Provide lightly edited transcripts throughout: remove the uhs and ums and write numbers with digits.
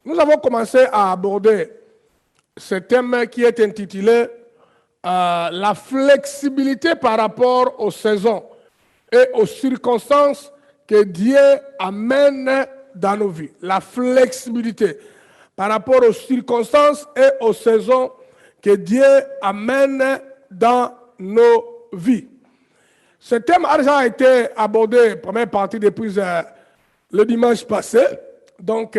Nous avons commencé à aborder ce thème qui est intitulé la flexibilité par rapport aux saisons et aux circonstances que Dieu amène dans nos vies. La flexibilité par rapport aux circonstances et aux saisons que Dieu amène dans nos vies. Ce thème a déjà été abordé, première partie depuis le dimanche passé. Donc,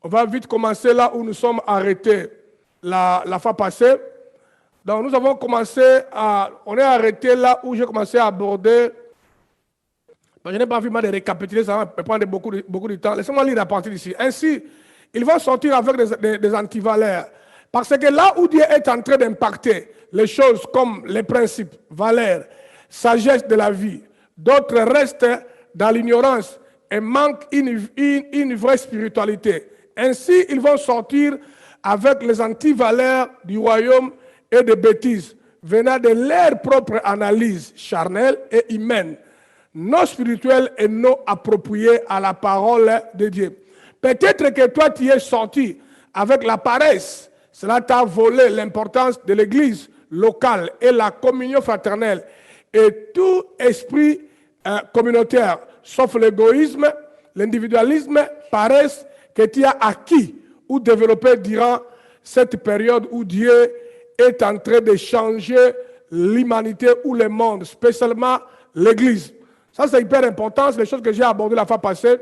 on va vite commencer là où nous sommes arrêtés la fois passée. Donc, nous avons commencé on est arrêté là où j'ai commencé à aborder. Je n'ai pas vu mal de récapituler, ça va prendre beaucoup de temps. Laissez-moi lire à partir d'ici. Ainsi, ils vont sortir avec des antivaleurs. Parce que là où Dieu est en train d'impacter les choses comme les principes, valeurs, sagesse de la vie, d'autres restent dans l'ignorance et manquent une vraie spiritualité. Ainsi, ils vont sortir avec les antivaleurs du royaume et des bêtises, venant de leur propre analyse charnelle et humaine, non spirituelle et non appropriée à la parole de Dieu. Peut-être que toi, tu es sorti avec la paresse. Cela t'a volé l'importance de l'église locale et la communion fraternelle et tout esprit communautaire, sauf l'égoïsme, l'individualisme, paresse que tu as acquis ou développé durant cette période où Dieu est en train de changer l'humanité ou le monde, spécialement l'église. Ça, c'est hyper important, c'est les choses que j'ai abordées la fois passée.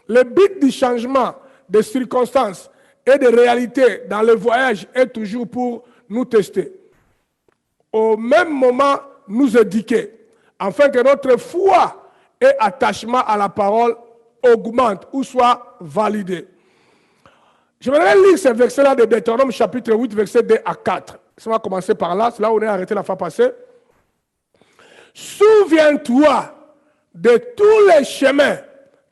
Le but du changement de circonstances et de réalités dans le voyage est toujours pour nous tester. Au même moment, nous éduquer, afin que notre foi et attachement à la parole augmentent ou soient validés. Je voudrais lire ce verset-là de Deutéronome chapitre 8, verset 2 à 4. Ça va commencer par là, c'est là où on est arrêté la fois passée. Souviens-toi de tous les chemins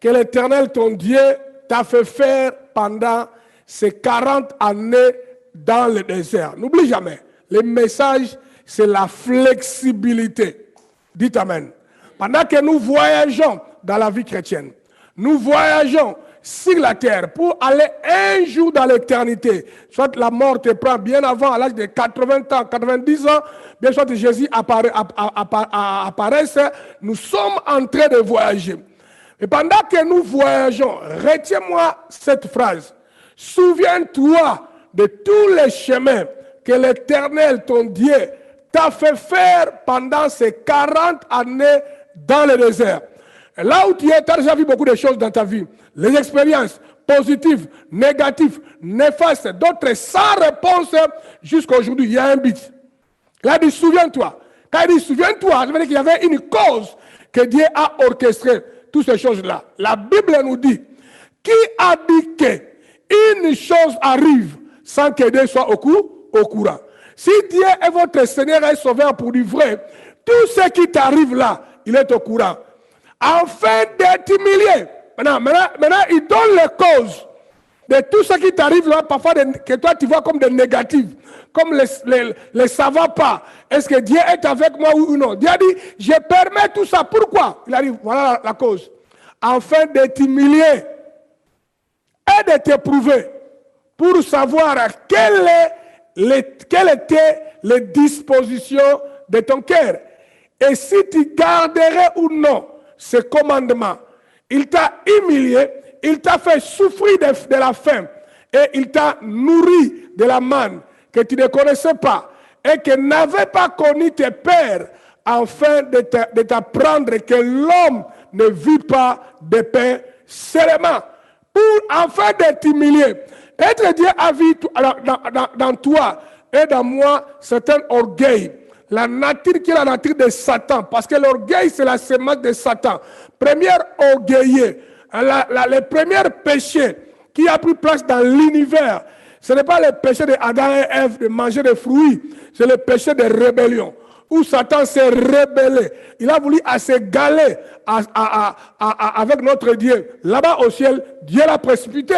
que l'Éternel, ton Dieu, t'a fait faire pendant ces 40 années dans le désert. N'oublie jamais, le message, c'est la flexibilité. Dites Amen. Pendant que nous voyageons dans la vie chrétienne, nous voyageons sur la terre pour aller un jour dans l'éternité. Soit la mort te prend bien avant, à l'âge de 80 ans, 90 ans, bien soit Jésus apparaisse, nous sommes en train de voyager. Et pendant que nous voyageons, retiens-moi cette phrase. Souviens-toi de tous les chemins que l'Éternel, ton Dieu, t'a fait faire pendant ces 40 années dans le désert. Et là où tu es, tu as déjà vu beaucoup de choses dans ta vie. Les expériences positives, négatives, néfastes, d'autres sans réponse jusqu'à aujourd'hui. Il y a un but. Il a dit, souviens-toi. Quand il dit, souviens-toi, ça veut dire qu'il y avait une cause que Dieu a orchestrée. Toutes ces choses-là. La Bible nous dit, qui a dit qu'une chose arrive sans que Dieu soit au courant. Si Dieu est votre Seigneur et Sauveur pour du vrai, tout ce qui t'arrive là, il est au courant. Afin d'être humilié. Maintenant, il donne les causes de tout ce qui t'arrive là, parfois que toi tu vois comme des négatifs, comme les savants pas. Est-ce que Dieu est avec moi ou non? Dieu a dit, je permets tout ça. Pourquoi? Il a dit, voilà la cause. Afin de t'humilier et de t'éprouver pour savoir quelles étaient les dispositions de ton cœur. Et si tu garderais ou non ce commandement, il t'a humilié, il t'a fait souffrir de la faim et il t'a nourri de la manne que tu ne connaissais pas et que n'avait pas connu tes pères, afin de t'apprendre que l'homme ne vit pas de pain seulement. Afin de t'humilier. Peut-être Dieu a vu dans toi et dans moi certain orgueil. La nature qui est la nature de Satan. Parce que l'orgueil, c'est la semence de Satan. Premier orgueilleux. Le premier péché qui a pris place dans l'univers, ce n'est pas le péché d'Adam et Ève de manger des fruits. C'est le péché de rébellion. Où Satan s'est rébellé. Il a voulu s'égaler avec notre Dieu. Là-bas au ciel, Dieu l'a précipité.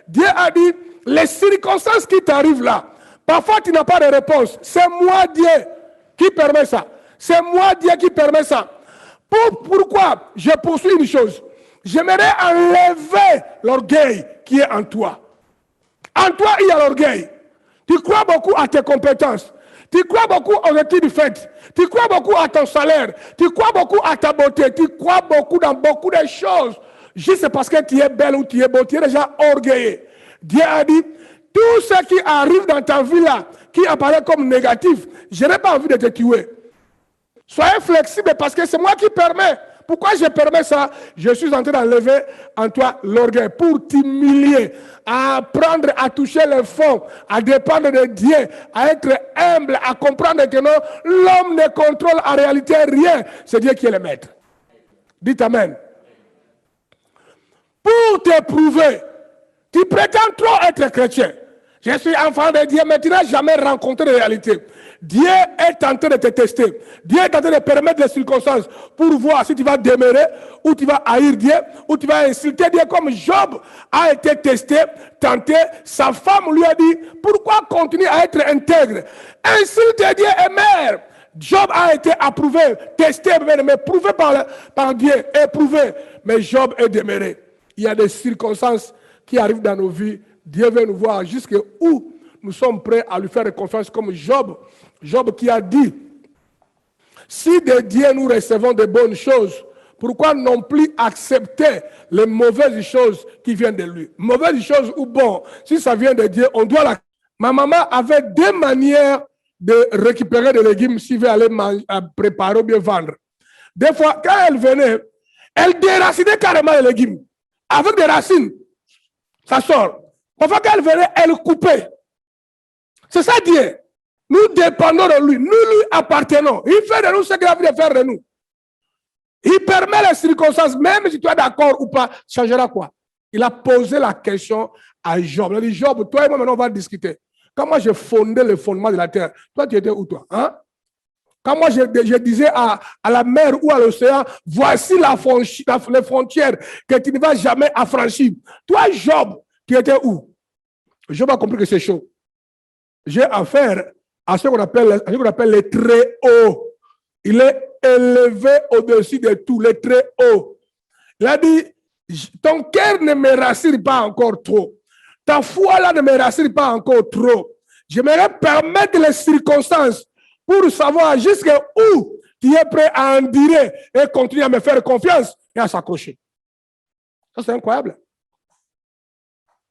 Dieu a dit, les circonstances qui t'arrivent là, parfois tu n'as pas de réponse. C'est moi Dieu qui permet ça. C'est moi Dieu qui permet ça. Pourquoi je poursuis une chose? J'aimerais enlever l'orgueil qui est en toi. En toi, il y a l'orgueil. Tu crois beaucoup à tes compétences. Tu crois beaucoup aux études faites. Tu crois beaucoup à ton salaire. Tu crois beaucoup à ta beauté. Tu crois beaucoup dans beaucoup de choses. Juste parce que tu es belle ou tu es beau, tu es déjà orgueilleux. Dieu a dit, tout ce qui arrive dans ta vie là, qui apparaît comme négatif, je n'ai pas envie de te tuer. Soyez flexible parce que c'est moi qui permets. Pourquoi je permets ça? Je suis en train d'enlever en toi l'orgueil pour t'humilier, à apprendre à toucher le fond, à dépendre de Dieu, à être humble, à comprendre que non, l'homme ne contrôle en réalité rien. C'est Dieu qui est le maître. Dites Amen. Pour te prouver, tu prétends trop être chrétien. Je suis enfant de Dieu, mais tu n'as jamais rencontré la réalité. Dieu est en train de te tester. Dieu est en train de permettre les circonstances pour voir si tu vas demeurer, ou tu vas haïr Dieu, ou tu vas insulter Dieu, comme Job a été testé, tenté. Sa femme lui a dit, pourquoi continuer à être intègre? Insulte Dieu et mère. Job a été approuvé, testé, mais prouvé par Dieu, éprouvé. Mais Job est demeuré. Il y a des circonstances qui arrivent dans nos vies. Dieu veut nous voir jusqu'où nous sommes prêts à lui faire confiance comme Job. Job qui a dit, si de Dieu nous recevons de bonnes choses, pourquoi non plus accepter les mauvaises choses qui viennent de lui? Mauvaises choses ou bon, si ça vient de Dieu, on doit la... Ma maman avait deux manières de récupérer des légumes s'il veut aller préparer ou bien vendre. Des fois, quand elle venait, elle déracinait carrément les légumes. Avec des racines, ça sort. Parfois, quand elle venait, elle coupait. C'est ça Dieu. Nous dépendons de lui. Nous lui appartenons. Il fait de nous ce qu'il a envie de faire de nous. Il permet les circonstances, même si tu es d'accord ou pas, changera quoi? Il a posé la question à Job. Il a dit, Job, toi et moi, maintenant, on va discuter. Quand moi, j'ai fondé le fondement de la terre, toi, tu étais où, toi? Hein? Quand moi, je disais à la mer ou à l'océan, voici les frontières que tu ne vas jamais affranchir. Toi, Job, tu étais où? Job a compris que c'est chaud. J'ai affaire à ce qu'on appelle les très hauts. Il est élevé au-dessus de tout, les très hauts. Il a dit, ton cœur ne me rassure pas encore trop. Ta foi là ne me rassure pas encore trop. J'aimerais permettre les circonstances pour savoir jusqu'où tu es prêt à endurer et continuer à me faire confiance et à s'accrocher. Ça, c'est incroyable.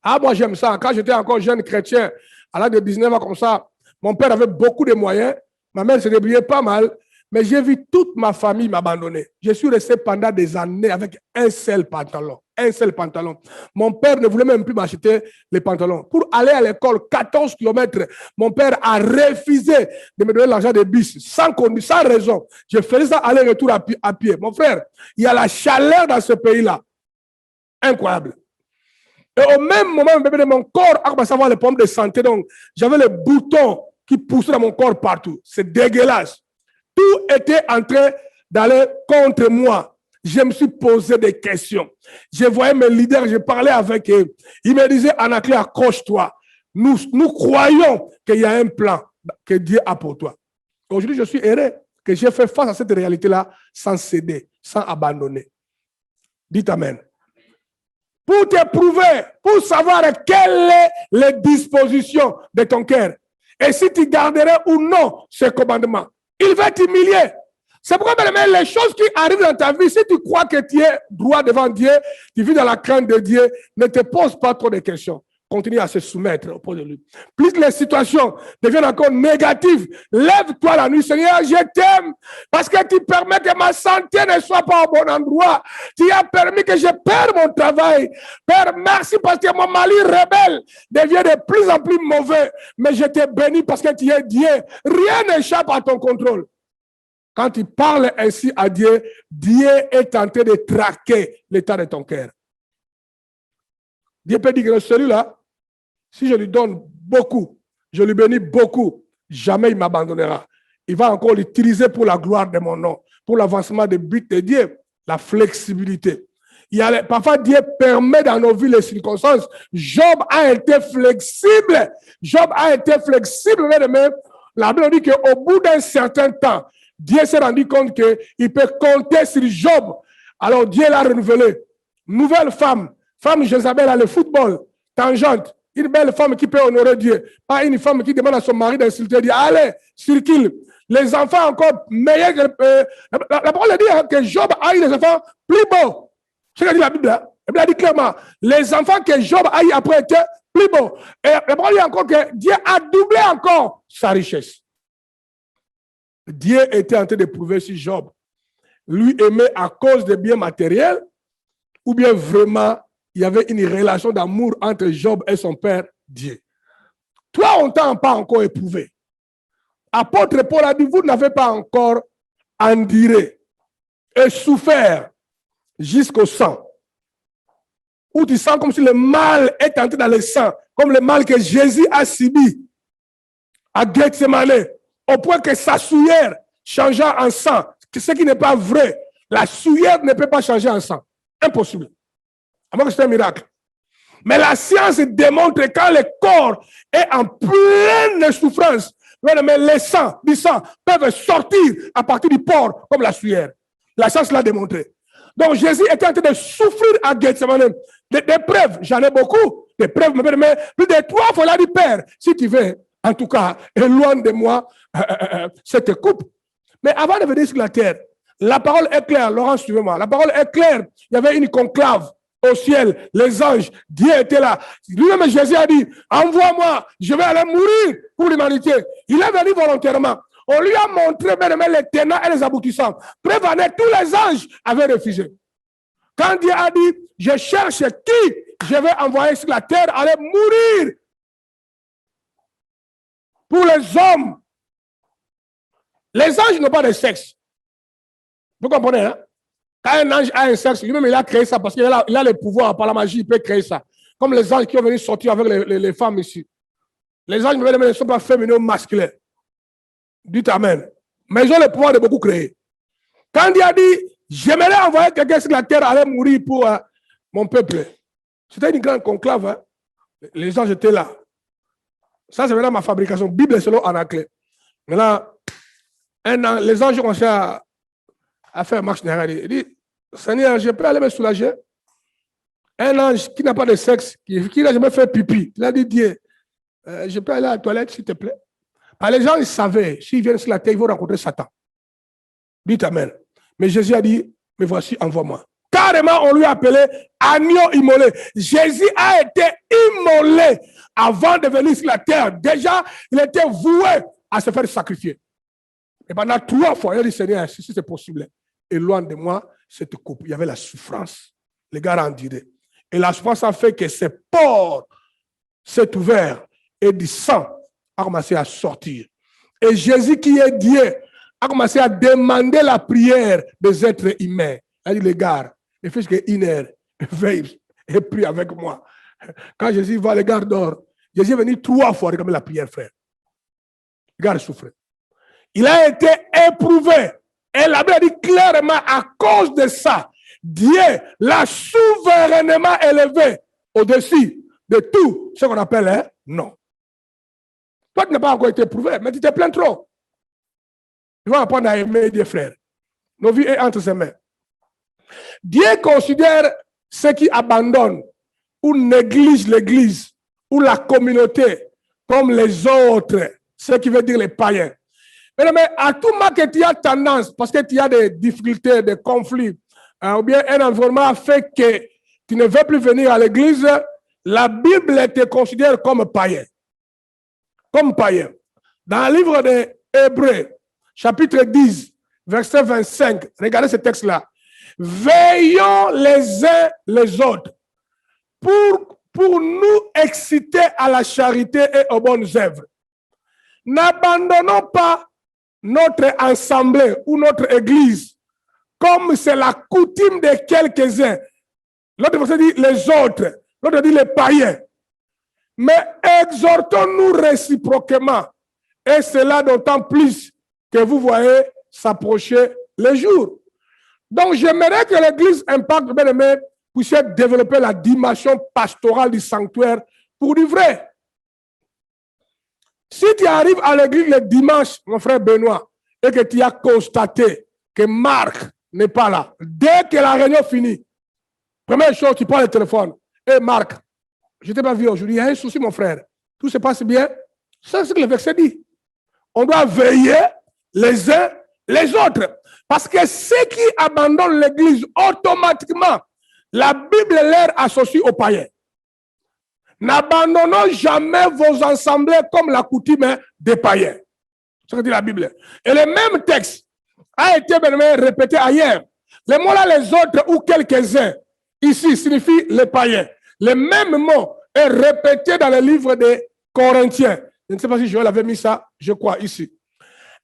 Ah, moi, j'aime ça. Quand j'étais encore jeune chrétien, à l'âge de 19 ans comme ça, mon père avait beaucoup de moyens. Ma mère se débrouillait pas mal. Mais j'ai vu toute ma famille m'abandonner. Je suis resté pendant des années avec un seul pantalon. Un seul pantalon. Mon père ne voulait même plus m'acheter les pantalons. Pour aller à l'école, 14 km, mon père a refusé de me donner l'argent de bus, sans raison. Je faisais ça aller-retour à pied. Mon frère, il y a la chaleur dans ce pays-là. Incroyable. Et au même moment, mon corps a commencé à avoir les problèmes de santé. Donc, j'avais les boutons qui poussaient dans mon corps partout. C'est dégueulasse. Tout était en train d'aller contre moi. Je me suis posé des questions. Je voyais mes leaders, je parlais avec eux. Ils me disaient, Anaclé, accroche-toi. Nous croyons qu'il y a un plan que Dieu a pour toi. Aujourd'hui, je suis heureux que j'ai fait face à cette réalité-là sans céder, sans abandonner. Dites Amen. Pour te prouver, pour savoir quelles sont les dispositions de ton cœur. Et si tu garderais ou non ce commandement. Il va t'humilier. C'est pourquoi, les choses qui arrivent dans ta vie, si tu crois que tu es droit devant Dieu, tu vis dans la crainte de Dieu, ne te pose pas trop de questions. Continue à se soumettre auprès de lui. Plus les situations deviennent encore négatives, lève-toi la nuit, Seigneur, je t'aime, parce que tu permets que ma santé ne soit pas au bon endroit. Tu as permis que je perde mon travail. Père, merci parce que mon mari rebelle devient de plus en plus mauvais. Mais je te bénis parce que tu es Dieu. Rien n'échappe à ton contrôle. Quand tu parles ainsi à Dieu, Dieu est en train de traquer l'état de ton cœur. Dieu peut dire que celui-là, si je lui donne beaucoup, je lui bénis beaucoup, jamais il m'abandonnera. Il va encore l'utiliser pour la gloire de mon nom, pour l'avancement des buts de Dieu, la flexibilité. Parfois, Dieu permet dans nos vies les circonstances. Job a été flexible. Job a été flexible. La Bible dit qu'au bout d'un certain temps, Dieu s'est rendu compte qu'il peut compter sur Job. Alors Dieu l'a renouvelé. Nouvelle femme, femme Jézabel a le football, tangente, une belle femme qui peut honorer Dieu. Pas une femme qui demande à son mari d'insulter Dieu. Allez, circule. Les enfants encore meilleurs que... la parole dit que Job a eu des enfants plus beaux. C'est ce que dit la Bible. La Bible dit clairement, les enfants que Job a eu après étaient plus beaux. Et la parole dit encore que Dieu a doublé encore sa richesse. Dieu était en train de prouver si Job lui aimait à cause des biens matériels ou bien vraiment il y avait une relation d'amour entre Job et son père Dieu. Toi, on ne t'a pas encore éprouvé. Apôtre Paul a dit, vous n'avez pas encore enduré et souffert jusqu'au sang. Où tu sens comme si le mal est entré dans le sang, comme le mal que Jésus a subi à Gethsemane, au point que sa souillère changea en sang. Ce qui n'est pas vrai. La souillère ne peut pas changer en sang. Impossible. À moins que c'est un miracle. Mais la science démontre que quand le corps est en pleine souffrance, mais les sangs du sang peuvent sortir à partir du porc comme la souillère. La science l'a démontré. Donc Jésus était en train de souffrir à Gethsemane. Des preuves, j'en ai beaucoup. Des preuves, mais plus de 3 fois, il a dit, Père, si tu veux, en tout cas, éloigne de moi cette coupe. Mais avant de venir sur la terre, la parole est claire. Laurent, suivez-moi. La parole est claire. Il y avait une conclave au ciel. Les anges, Dieu était là. Lui-même, Jésus a dit, envoie-moi, je vais aller mourir pour l'humanité. Il est venu volontairement. On lui a montré même les tenants et les aboutissants. Prévenez, tous les anges avaient refusé. Quand Dieu a dit, je cherche qui je vais envoyer sur la terre, aller mourir pour les hommes. Les anges n'ont pas de sexe. Vous comprenez, hein? Quand un ange a un sexe, lui-même il a créé ça parce qu'il a le pouvoir, par la magie, il peut créer ça. Comme les anges qui ont venu sortir avec les femmes ici. Les anges ne sont pas féminins ou masculins. Dites Amen. Mais ils ont le pouvoir de beaucoup créer. Quand Dieu a dit, j'aimerais envoyer quelqu'un sur la terre aller mourir pour mon peuple. C'était une grande conclave. Hein? Les anges étaient là. Ça, c'est vraiment ma fabrication. Bible selon Anaclet. Maintenant, les anges ont commencé à faire marche derrière. Il dit, Seigneur, je peux aller me soulager. Un ange qui n'a pas de sexe, qui n'a jamais fait pipi, il a dit, Dieu, je peux aller à la toilette, s'il te plaît. Alors, les gens, ils savaient, s'ils viennent sur la terre, ils vont rencontrer Satan. Dites Amen. Mais Jésus a dit, mais voici, envoie-moi. Carrément, on lui a appelé agneau immolé. Jésus a été immolé avant de venir sur la terre. Déjà, il était voué à se faire sacrifier. Et pendant 3 fois, il a dit, Seigneur, si c'est possible, éloigne de moi cette coupe. Il y avait la souffrance. Les gars ont enduré. Et la souffrance a fait que ses pores s'est ouvert et du sang a commencé à sortir. Et Jésus, qui est Dieu, a commencé à demander la prière des êtres humains. Il a dit, les gars, les fils que une heure, veille et prie avec moi. Quand Jésus va, les gars dorment. Jésus est venu 3 fois regarder la prière, frère. Les gars souffrent. Il a été éprouvé. Et la Bible dit clairement, à cause de ça, Dieu l'a souverainement élevé au-dessus de tout ce qu'on appelle non. Toi, tu n'as pas encore été éprouvé, mais tu te plains trop. Tu vas apprendre à aimer des frères. Nos vies sont entre ses mains. Dieu considère ceux qui abandonnent ou négligent l'Église ou la communauté comme les autres, ce qui veut dire les païens. Mais à tout moment que tu as tendance, parce que tu as des difficultés, des conflits, ou bien un environnement fait que tu ne veux plus venir à l'église, la Bible te considère comme païen. Comme païen. Dans le livre des Hébreux, chapitre 10, verset 25, regardez ce texte-là. Veillons les uns les autres pour nous exciter à la charité et aux bonnes œuvres. N'abandonnons pas notre assemblée ou notre église, comme c'est la coutume de quelques-uns. L'autre verset dit les autres, l'autre dit les païens. Mais exhortons-nous réciproquement, et cela d'autant plus que vous voyez s'approcher les jours. Donc j'aimerais que l'église Impact bien-aimé puisse développer la dimension pastorale du sanctuaire pour du vrai. Si tu arrives à l'église le dimanche, mon frère Benoît, et que tu as constaté que Marc n'est pas là, dès que la réunion finit, première chose, tu prends le téléphone. Et Marc, je ne t'ai pas vu aujourd'hui, il y a un souci, mon frère. Tout se passe bien. C'est ce que le verset dit. On doit veiller les uns les autres. Parce que ceux qui abandonnent l'église, automatiquement, la Bible leur associe aux païens. N'abandonnons jamais vos assemblées comme la coutume des païens. C'est ce que dit la Bible. Et le même texte a été répété ailleurs. Les mots là, les autres ou quelques-uns, ici, signifient les païens. Le même mot est répété dans le livre des Corinthiens. Je ne sais pas si Joël avait mis ça, je crois, ici.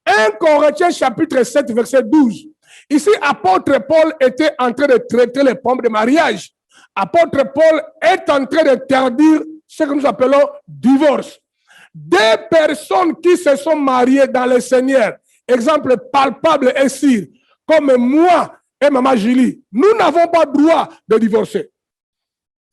1 Corinthiens chapitre 7, verset 12. Ici, apôtre Paul était en train de traiter les problèmes de mariage. Apôtre Paul est en train d'interdire ce que nous appelons divorce. Des personnes qui se sont mariées dans le Seigneur, exemple palpable et sûr, comme moi et maman Julie, nous n'avons pas droit de divorcer.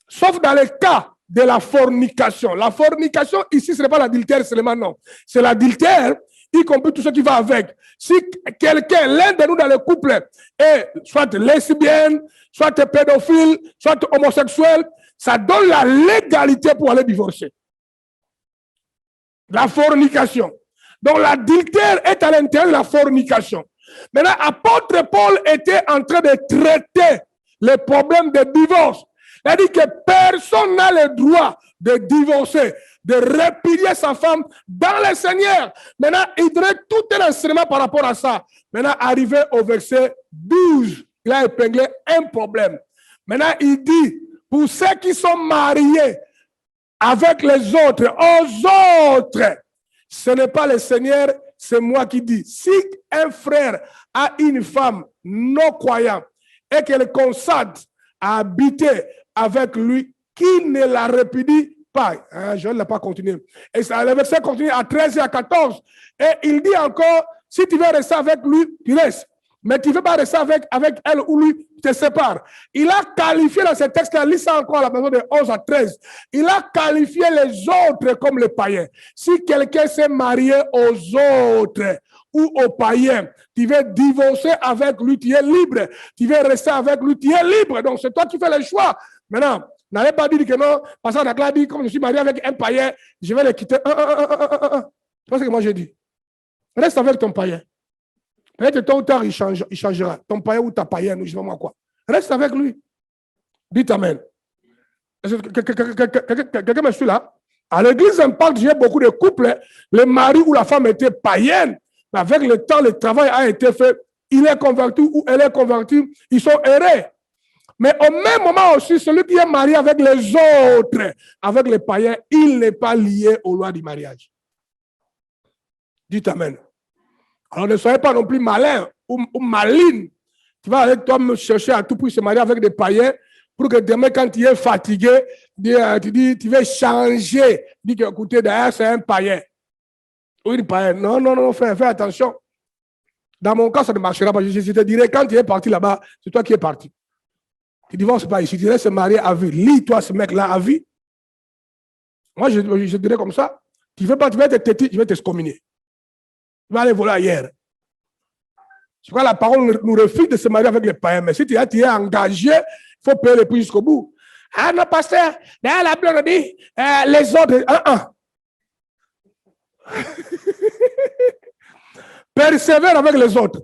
Sauf dans le cas de la fornication. La fornication, ici, ce n'est pas l'adultère seulement, non. C'est l'adultère, y compris tout ce qui va avec. Si quelqu'un, l'un de nous dans le couple, est soit lesbienne, soit pédophile, soit homosexuel, ça donne la légalité pour aller divorcer. La fornication. Donc l'adultère est à l'intérieur de la fornication. Maintenant, apôtre Paul était en train de traiter les problèmes de divorce. Il a dit que personne n'a le droit de divorcer, de répudier sa femme dans le Seigneur. Maintenant, il donne tout un enseignement par rapport à ça. Maintenant, arrivé au verset 12, il a épinglé un problème. Maintenant, il dit, pour ceux qui sont mariés avec les autres, aux autres, ce n'est pas le Seigneur, c'est moi qui dis. Si un frère a une femme non croyante et qu'elle consente à habiter avec lui, qui ne la répudie pas. Je ne l'ai pas continué. Et ça, le verset continue à 13 et à 14. Et il dit encore, si tu veux rester avec lui, tu restes. Mais tu ne veux pas rester avec elle ou lui, tu te sépares. Il a qualifié dans ce texte-là, lis ça encore à la maison de 11 à 13. Il a qualifié les autres comme les païens. Si quelqu'un s'est marié aux autres ou aux païens, tu veux divorcer avec lui, tu es libre. Tu veux rester avec lui, tu es libre. Donc c'est toi qui fais le choix. Maintenant, n'allez pas dire que non, parce qu'on a dit, comme je suis marié avec un païen, je vais le quitter. C'est pas ce que moi j'ai dit. Reste avec ton païen. Peut-être tôt ou tard, il changera. Ton païen ou ta païenne, ou je ne sais pas moi quoi. Reste avec lui. Dites Amen. Quelqu'un me suit là? À l'église Impact, j'ai beaucoup de couples. Le mari ou la femme était païenne. Mais avec le temps, le travail a été fait. Il est converti ou elle est convertie. Ils sont errés. Mais au même moment aussi, celui qui est marié avec les autres, avec les païens, il n'est pas lié aux lois du mariage. Dites Amen. Alors ne soyez pas non plus malin ou maline. Tu vas aller toi me chercher à tout pour se marier avec des païens pour que demain, quand tu es fatigué, tu dis, tu veux changer. Tu dis que, écoutez, d'ailleurs, c'est un païen. Oui, un païen. Non, non, non, fais attention. Dans mon cas, ça ne marchera pas. Je te dirais, quand tu es parti là-bas, c'est toi qui es parti. Tu divorces pas ici. Tu restes marié à vie. Lis-toi ce mec-là à vie. Moi, je dirais comme ça. Tu veux pas, tu vas être têtu, je vais t'excommunier. Tu vas aller voler ailleurs. Je crois que la parole nous refuse de se marier avec les païens. Mais si tu es engagé, il faut payer les prix jusqu'au bout. Ah non, pasteur, derrière la Bible dit, les autres, Persévère avec les autres.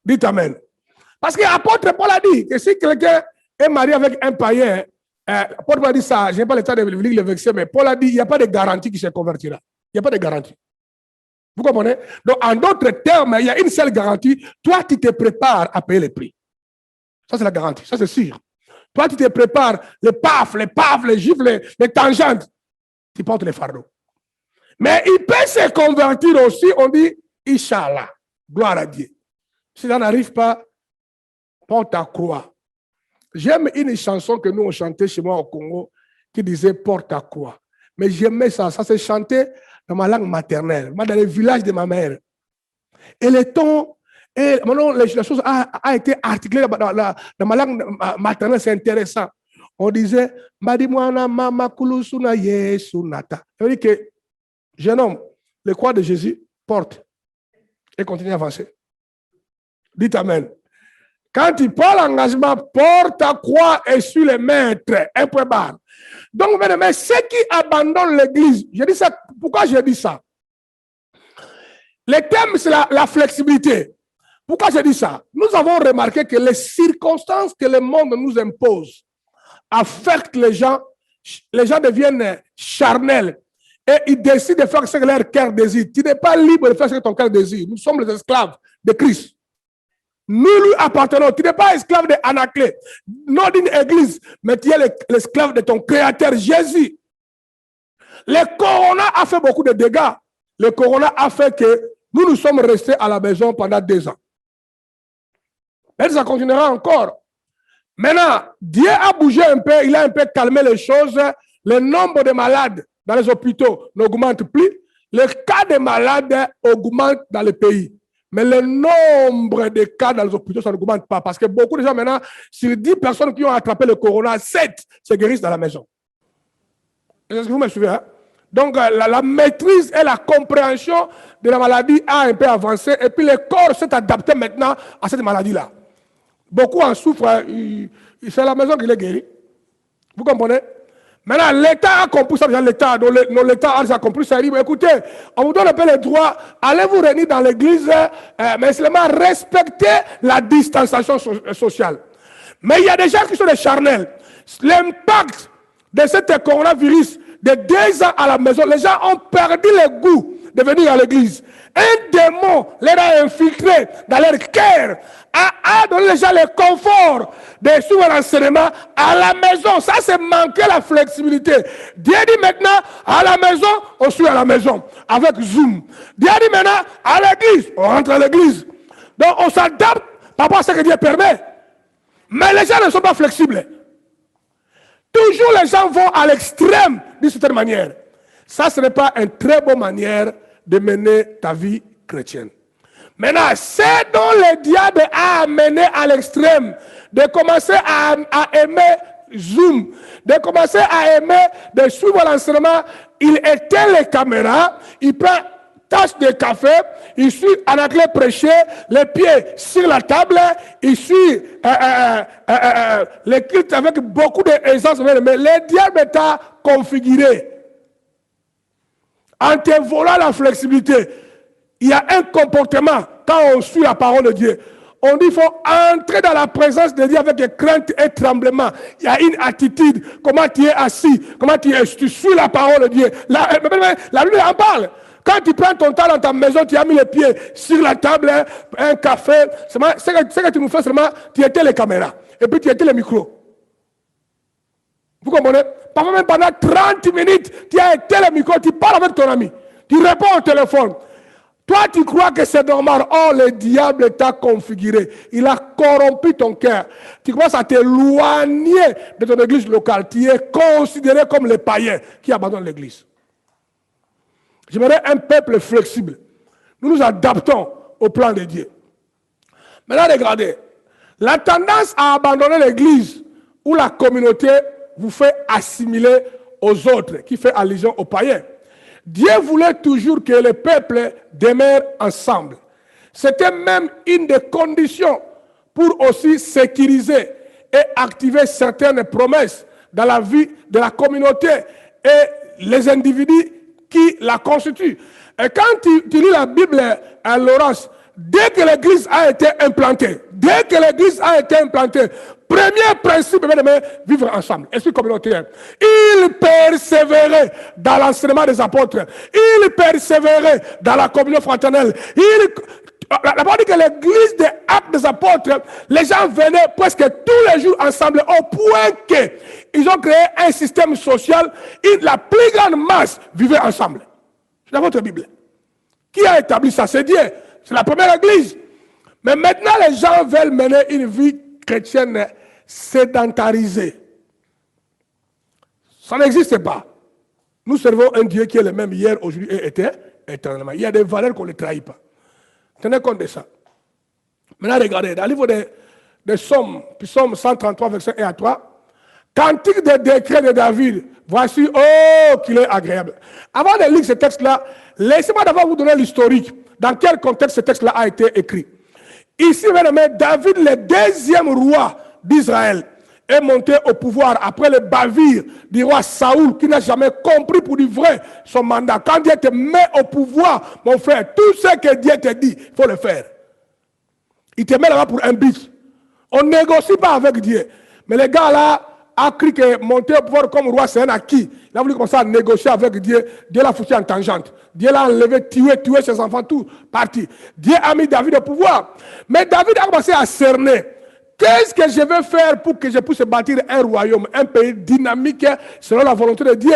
Dites Amen. Parce que l'apôtre Paul a dit que si quelqu'un est marié avec un païen, Paul a dit ça, je n'ai pas le temps de lire le verset, mais Paul a dit, il n'y a pas de garantie qu'il se convertira. Il n'y a pas de garantie. Vous comprenez? Donc, en d'autres termes, il y a une seule garantie. Toi, tu te prépares à payer les prix. Ça, c'est la garantie. Ça, c'est sûr. Toi, tu te prépares les paf, les gifles, les tangentes. Tu portes les fardeaux. Mais il peut se convertir aussi. On dit, Inch'Allah. Gloire à Dieu. Si ça n'arrive pas, porte ta croix. J'aime une chanson que nous, on chantait chez moi au Congo qui disait porte ta croix. Mais j'aimais ça. Ça s'est chanté dans ma langue maternelle, dans le village de ma mère. Et le ton, et maintenant, la chose a été articulée dans ma langue maternelle, c'est intéressant. On disait, Madimwana mama kulusuna yesu nata. Ça veut dire que, jeune homme, le croix de Jésus porte. et continue à avancer. Dites Amen. Quand tu prends l'engagement, porte ta croix et suis les maîtres, un point barre. Donc, mais ceux qui abandonnent l'église, je dis ça, pourquoi je dis ça? Le thème, c'est la flexibilité. Pourquoi je dis ça? Nous avons remarqué que les circonstances que le monde nous impose affectent les gens deviennent charnels et ils décident de faire ce que leur cœur désire. Tu n'es pas libre de faire ce que ton cœur désire. Nous sommes les esclaves de Christ. Nous lui appartenons. Tu n'es pas esclave d'Anaclée, non d'une église, mais tu es l'esclave de ton créateur Jésus. Le corona a fait beaucoup de dégâts. Le corona a fait que nous sommes restés à la maison pendant 2 ans. Mais ça continuera encore. Maintenant, Dieu a bougé un peu, il a un peu calmé les choses. Le nombre de malades dans les hôpitaux n'augmente plus. Le cas de malades augmente dans le pays. Mais le nombre de cas dans les hôpitaux, ça n'augmente pas. Parce que beaucoup de gens maintenant, sur 10 personnes qui ont attrapé le corona, 7 se guérissent dans la maison. Est-ce que vous me suivez? Hein? Donc, la maîtrise et la compréhension de la maladie a un peu avancé. Et puis, le corps s'est adapté maintenant à cette maladie-là. Beaucoup en souffrent. C'est la maison qui les guérit. Vous comprenez? Maintenant, l'État a compris ça. L'État a compris ça. Il dit, écoutez, on vous donne un peu les droits. Allez vous réunir dans l'église, mais seulement respectez la distanciation sociale. Mais il y a des gens qui sont des charnels. L'impact de cet coronavirus de 2 ans à la maison, les gens ont perdu le goût de venir à l'église. Un démon les a infiltrés dans leur cœur, a donné les gens le confort de suivre l'enseignement à la maison. Ça, c'est manquer la flexibilité. Dieu dit maintenant, à la maison, on suit à la maison, avec Zoom. Dieu dit maintenant, à l'église, on rentre à l'église. Donc, on s'adapte par rapport à ce que Dieu permet. Mais les gens ne sont pas flexibles. Toujours les gens vont à l'extrême d'une certaine manière. Ça, ce n'est pas une très bonne manière de mener ta vie chrétienne. Maintenant, c'est dont le diable a amené à l'extrême de commencer à aimer Zoom, de commencer à aimer de suivre l'enseignement. Il éteint les caméras, il prend tasse de café, il suit Anaclée prêcher, les pieds sur la table, il suit les cultes avec beaucoup d'aisance. Mais le diable t'a configuré. En te volant la flexibilité, il y a un comportement quand on suit la parole de Dieu. On dit qu'il faut entrer dans la présence de Dieu avec crainte et tremblement. Il y a une attitude, comment tu es assis, comment tu suis la parole de Bible La Bible en parle. Quand tu prends ton temps dans ta maison, tu as mis les pieds sur la table, un café, ce que tu nous fais seulement, tu étais les caméras. Et puis tu étais les micros. Vous comprenez? Parfois même pendant 30 minutes, tu as été le micro, tu parles avec ton ami. Tu réponds au téléphone. Toi, tu crois que c'est normal. Oh, le diable t'a configuré. Il a corrompu ton cœur. Tu commences à t'éloigner de ton église locale. Tu es considéré comme les païens qui abandonnent l'église. J'aimerais un peuple flexible. Nous nous adaptons au plan de Dieu. Maintenant, regardez. La tendance à abandonner l'église ou la communauté vous fait assimiler aux autres, qui fait allusion aux païens. Dieu voulait toujours que les peuples demeurent ensemble. C'était même une des conditions pour aussi sécuriser et activer certaines promesses dans la vie de la communauté et les individus qui la constituent. Et quand tu lis la Bible à Laurence, dès que l'église a été implantée, premier principe, vivre ensemble, esprit communautaire. Il persévérait dans l'enseignement des apôtres. Il persévérait dans la communion fraternelle. La parole dit que l'église des actes des apôtres, les gens venaient presque tous les jours ensemble au point qu'ils ont créé un système social et la plus grande masse vivait ensemble. C'est dans votre Bible. Qui a établi ça? C'est Dieu. C'est la première église. Mais maintenant, les gens veulent mener une vie chrétienne sédentarisée. Ça n'existe pas. Nous servons un Dieu qui est le même hier, aujourd'hui et éternellement. Il y a des valeurs qu'on ne trahit pas. Tenez compte de ça. Maintenant, regardez, dans le livre des Psaumes, Psaume 133, verset 1 à 3, cantique des décrets de David, voici, oh, qu'il est agréable. Avant de lire ce texte-là, laissez-moi d'abord vous donner l'historique. dans quel contexte ce texte-là a été écrit. Ici, David, le deuxième roi d'Israël, est monté au pouvoir après le bavire du roi Saoul, qui n'a jamais compris pour du vrai son mandat. Quand Dieu te met au pouvoir, mon frère, tout ce que Dieu te dit, il faut le faire. Il te met là-bas pour un but. On ne négocie pas avec Dieu. Mais les gars là a cru que monter au pouvoir comme roi, c'est un acquis. Il a voulu commencer à négocier avec Dieu. Dieu l'a foutu en tangente. Dieu l'a enlevé, tué ses enfants, tout parti. Dieu a mis David au pouvoir. Mais David a commencé à cerner. Qu'est-ce que je vais faire pour que je puisse bâtir un royaume, un pays dynamique selon la volonté de Dieu?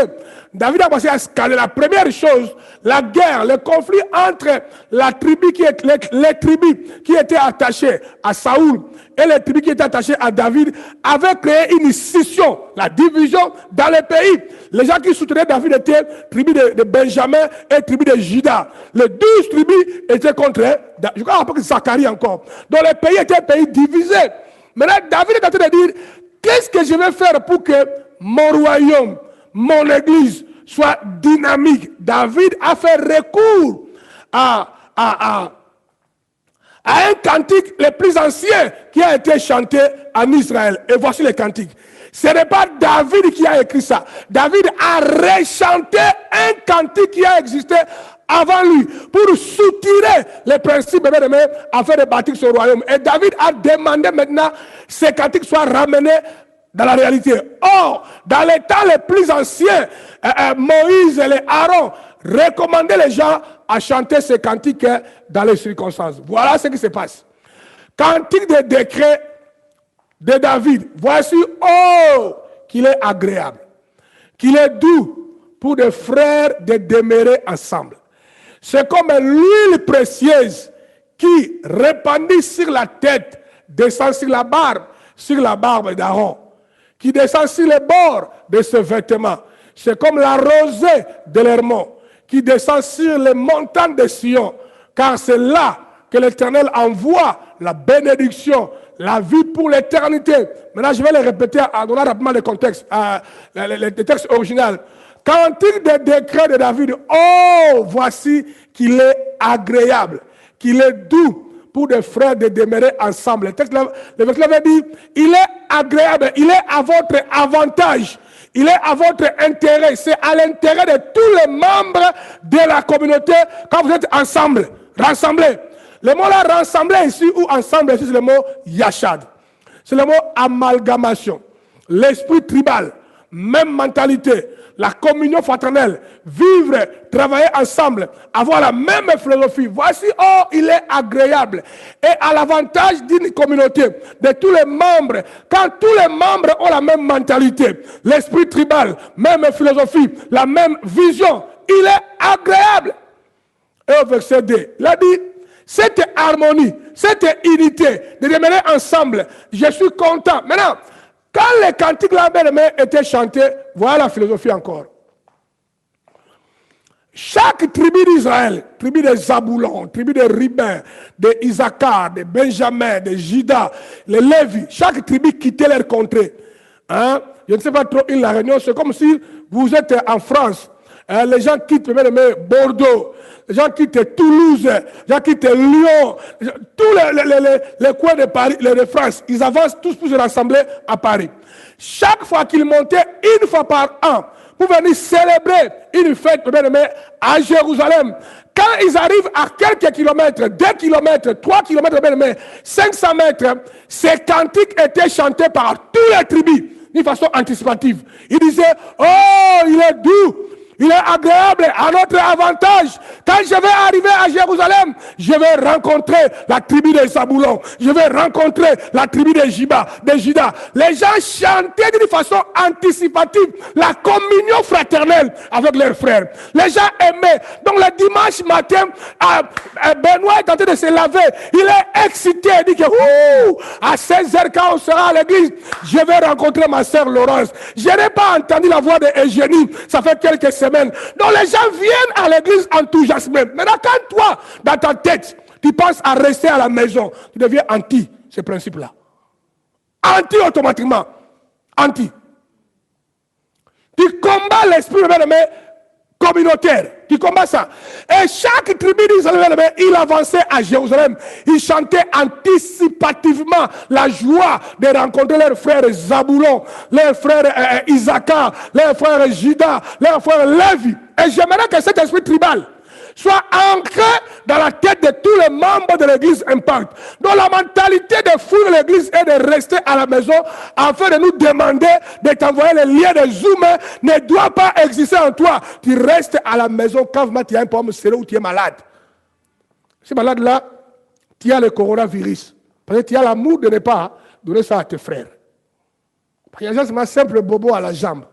David a commencé à scaler. La première chose, la guerre, le conflit entre la tribu les tribus qui étaient attachées à Saoul et les tribus qui étaient attachées à David avaient créé une scission, la division dans le pays. Les gens qui soutenaient David étaient tribus de Benjamin et tribus de Juda. Les 12 tribus étaient contre, je crois que c'est Zacharie encore. Donc le pays était un pays divisé. Maintenant, David est en train de dire, qu'est-ce que je vais faire pour que mon royaume, mon église soit dynamique? David a fait recours à un cantique le plus ancien qui a été chanté en Israël. Et voici le cantique. Ce n'est pas David qui a écrit ça. David a rechanté un cantique qui a existé avant lui, pour soutirer les principes afin de bâtir ce royaume. Et David a demandé maintenant que ces cantiques soient ramenés dans la réalité. Or, dans les temps les plus anciens, Moïse et les Aaron recommandaient les gens à chanter ces cantiques dans les circonstances. Voilà ce qui se passe. Cantique de décret de David. Voici, oh, qu'il est agréable, qu'il est doux pour des frères de demeurer ensemble. C'est comme l'huile précieuse qui, répandue sur la tête, descend sur la barbe d'Aaron, qui descend sur les bords de ses vêtements. C'est comme la rosée de l'Hermon, qui descend sur les montagnes de Sion, car c'est là que l'Éternel envoie la bénédiction, la vie pour l'éternité. Maintenant, je vais le répéter en donnant rapidement le contexte, le texte original. Cantique de décret de David, oh, voici qu'il est agréable, qu'il est doux pour des frères de demeurer ensemble. Le verset avait dit, il est agréable, il est à votre avantage, il est à votre intérêt, c'est à l'intérêt de tous les membres de la communauté quand vous êtes ensemble, rassemblés. Le mot là, rassembler ici ou ensemble ici, c'est le mot yachad. C'est le mot amalgamation. L'esprit tribal, même mentalité. La communion fraternelle, vivre, travailler ensemble, avoir la même philosophie. Voici, oh, il est agréable. Et à l'avantage d'une communauté, de tous les membres, quand tous les membres ont la même mentalité, l'esprit tribal, même philosophie, la même vision, il est agréable. Et au verset 2, il a dit, cette harmonie, cette unité, de demeurer ensemble, je suis content. Maintenant, quand les cantiques là-bas étaient chantés, voilà la philosophie encore. Chaque tribu d'Israël, tribu de Zaboulon, tribu de Ruben, de Issachar, de Benjamin, de Juda, les Lévi, chaque tribu quittait leur contrée. Hein? Je ne sais pas trop la réunion, c'est comme si vous êtes en France. Les gens quittent Bordeaux, les gens quittent Toulouse, les gens quittent Lyon, tous les coins de Paris, de France, ils avancent tous pour se rassembler à Paris. Chaque fois qu'ils montaient une fois par an pour venir célébrer une fête à Jérusalem, quand ils arrivent à quelques kilomètres, 2 kilomètres, 3 kilomètres, 500 mètres, ces cantiques étaient chantés par tous les tribus d'une façon anticipative. Ils disaient, oh, il est doux, il est agréable, à notre avantage. Quand je vais arriver à Jérusalem, je vais rencontrer la tribu de Zaboulon. Je vais rencontrer la tribu de Juda. Les gens chantaient d'une façon anticipative la communion fraternelle avec leurs frères. Les gens aimaient. Donc le dimanche matin, Benoît est en train de se laver. Il est excité. Il dit que à 16h quand on sera à l'église, je vais rencontrer ma sœur Laurence. Je n'ai pas entendu la voix d'Eugénie. Ça fait quelques semaines. Donc les gens viennent à l'église enthousiasmés. Maintenant, quand toi, dans ta tête, tu penses à rester à la maison, tu deviens anti ce principe-là. Anti automatiquement. Anti. Tu combats l'esprit communautaire qui combat ça. Et chaque tribu d'Israël, il avançait à Jérusalem. Il chantait anticipativement la joie de rencontrer leurs frères Zaboulon, leurs frères Isaacar, leurs frères Juda, leurs frères Lévi. Et j'aimerais que cet esprit tribal soit ancré dans la tête de tous les membres de l'église Impact. Donc la mentalité de fuir l'église et de rester à la maison afin de nous demander de t'envoyer les liens de Zoom ne doit pas exister en toi. Tu restes à la maison quand tu as un problème sérieux ou tu es malade. Si malade là, tu as le coronavirus. Parce que tu as l'amour de ne pas donner ça à tes frères. Parce qu'il y a juste un simple bobo à la jambe.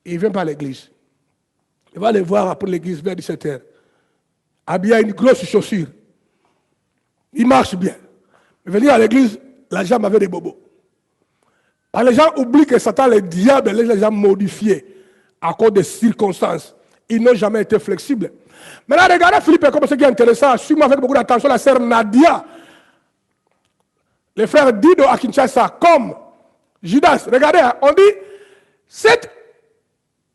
Il ne vient pas à l'église. Il va les voir après l'église vers 17h. Habillé à une grosse chaussure. Il marche bien. Mais venir à l'église, la jambe avait des bobos. Alors les gens oublient que Satan, le diable, les gens modifiés à cause des circonstances. Ils n'ont jamais été flexibles. Maintenant, regardez Philippe, comme ce qui est intéressant, suivez-moi avec beaucoup d'attention la sœur Nadia. Les frères Dido à Kinshasa, comme Judas. Regardez, on dit, cette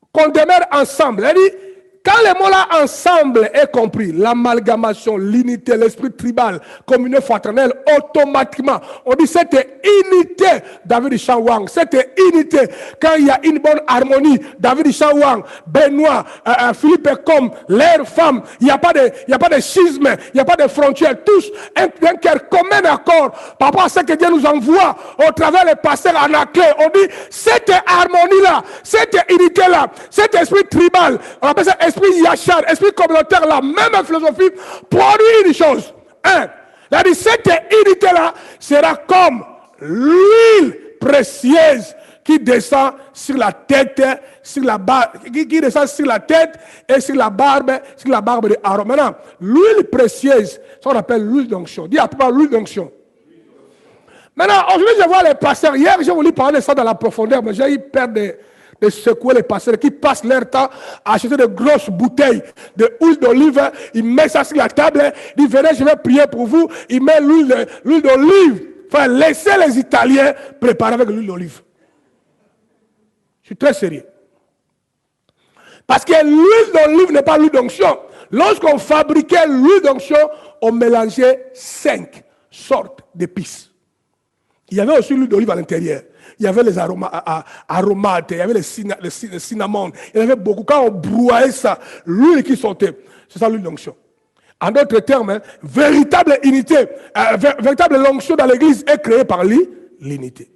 qu'on demeure ensemble. Elle dit, quand les mots-là ensemble est compris, l'amalgamation, l'unité, l'esprit tribal, communion fraternelle, automatiquement, on dit cette unité, David Chawang, cette unité, quand il y a une bonne harmonie, David Chawang, Benoît, Philippe comme leurs femmes, il n'y a pas de schisme, il n'y a pas de frontières, tous un cœur commun accord par rapport à ce que Dieu nous envoie au travers des pasteurs en accueil. On dit cette harmonie-là, cette unité-là, cet esprit tribal, on appelle ça esprit Yachar, esprit communautaire, la même philosophie produit une chose. Il a dit cette unité-là sera comme l'huile précieuse qui descend sur la tête, sur la barbe, qui descend sur la tête et sur la barbe de Aaron. Maintenant, l'huile précieuse, ça on appelle l'huile d'onction. Dis à toi l'huile d'onction. Maintenant, aujourd'hui, je vois les pasteurs. Hier, j'ai voulu parler de ça dans la profondeur, mais j'ai eu peur de secouer les pasteurs qui passent leur temps à acheter de grosses bouteilles d'huile d'olive. Ils mettent ça sur la table. Ils disent, venez, je vais prier pour vous. Ils mettent l'huile d'olive. Enfin, laissez les Italiens préparer avec l'huile d'olive. Je suis très sérieux. Parce que l'huile d'olive n'est pas l'huile d'onction. Lorsqu'on fabriquait l'huile d'onction, on mélangeait 5 sortes d'épices. Il y avait aussi l'huile d'olive à l'intérieur. Il y avait les aromates, il y avait le cinnamon. Il y avait beaucoup. Quand on broyait ça, l'huile qui sortait, c'est ça l'huile d'onction. En d'autres termes, véritable unité, véritable onction dans l'église est créée par l'unité.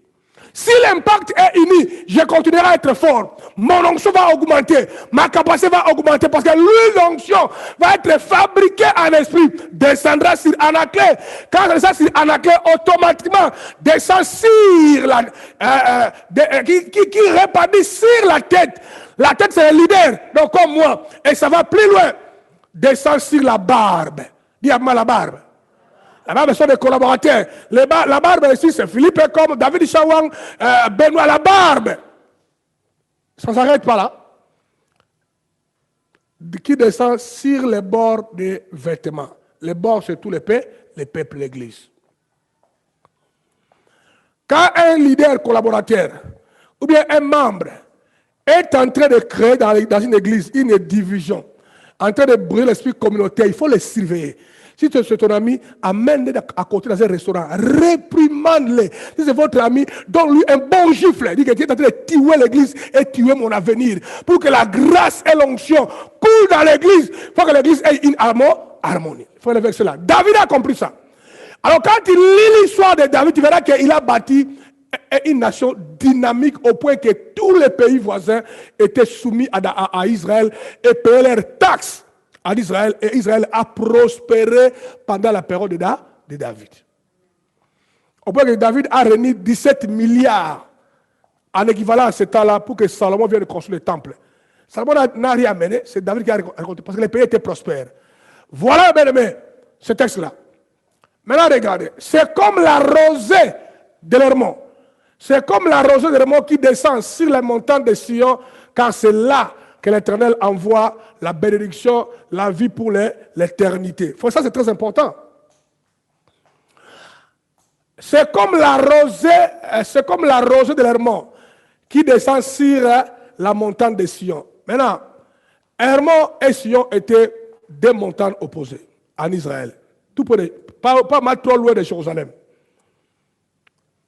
Si l'impact est uni, je continuerai à être fort. Mon onction va augmenter. Ma capacité va augmenter parce que l'huile d'onction va être fabriquée en esprit. Descendra sur Anaclé. Quand ça descend sur Anaclé, automatiquement descend sur la... qui répandit sur la tête. La tête, c'est le leader. Donc comme moi. Et ça va plus loin. Descend sur la barbe. Dis-moi la barbe. La barbe sont des collaborateurs. La barbe ici, c'est Philippe comme David Chawang, Benoît la barbe. Ça ne s'arrête pas là. Qui descend sur les bords des vêtements. Les bords, c'est tous les peuples, l'église. Quand un leader collaborateur ou bien un membre est en train de créer dans une église une division, en train de brûler l'esprit communautaire, il faut le surveiller. Si c'est ton ami, amène-le à côté dans un restaurant. Réprimande-le. Si c'est votre ami, donne-lui un bon gifle. Dis que tu es en train de tuer l'église et tuer mon avenir. Pour que la grâce et l'onction coulent dans l'église. Il faut que l'église ait une harmonie. Il faut lever cela. David a compris ça. Alors quand tu lis l'histoire de David, tu verras qu'il a bâti une nation dynamique au point que tous les pays voisins étaient soumis à Israël et payaient leurs taxes en Israël, et Israël a prospéré pendant la période de David. Au point que David a réuni 17 milliards en équivalent à ce temps-là pour que Salomon vienne construire le temple. Salomon n'a rien amené, c'est David qui a raconté, parce que les pays étaient prospères. Voilà, bien aimé, ce texte-là. Maintenant, regardez, c'est comme la rosée de l'Hermon. C'est comme la rosée de l'Hermon qui descend sur les montagnes de Sion, car c'est là que l'Éternel envoie la bénédiction, la vie pour l'éternité. Ça, c'est très important. C'est comme la rosée de l'Hermon qui descend sur la montagne de Sion. Maintenant, Hermon et Sion étaient deux montagnes opposées en Israël. Tout près pas mal trop loin de Jérusalem.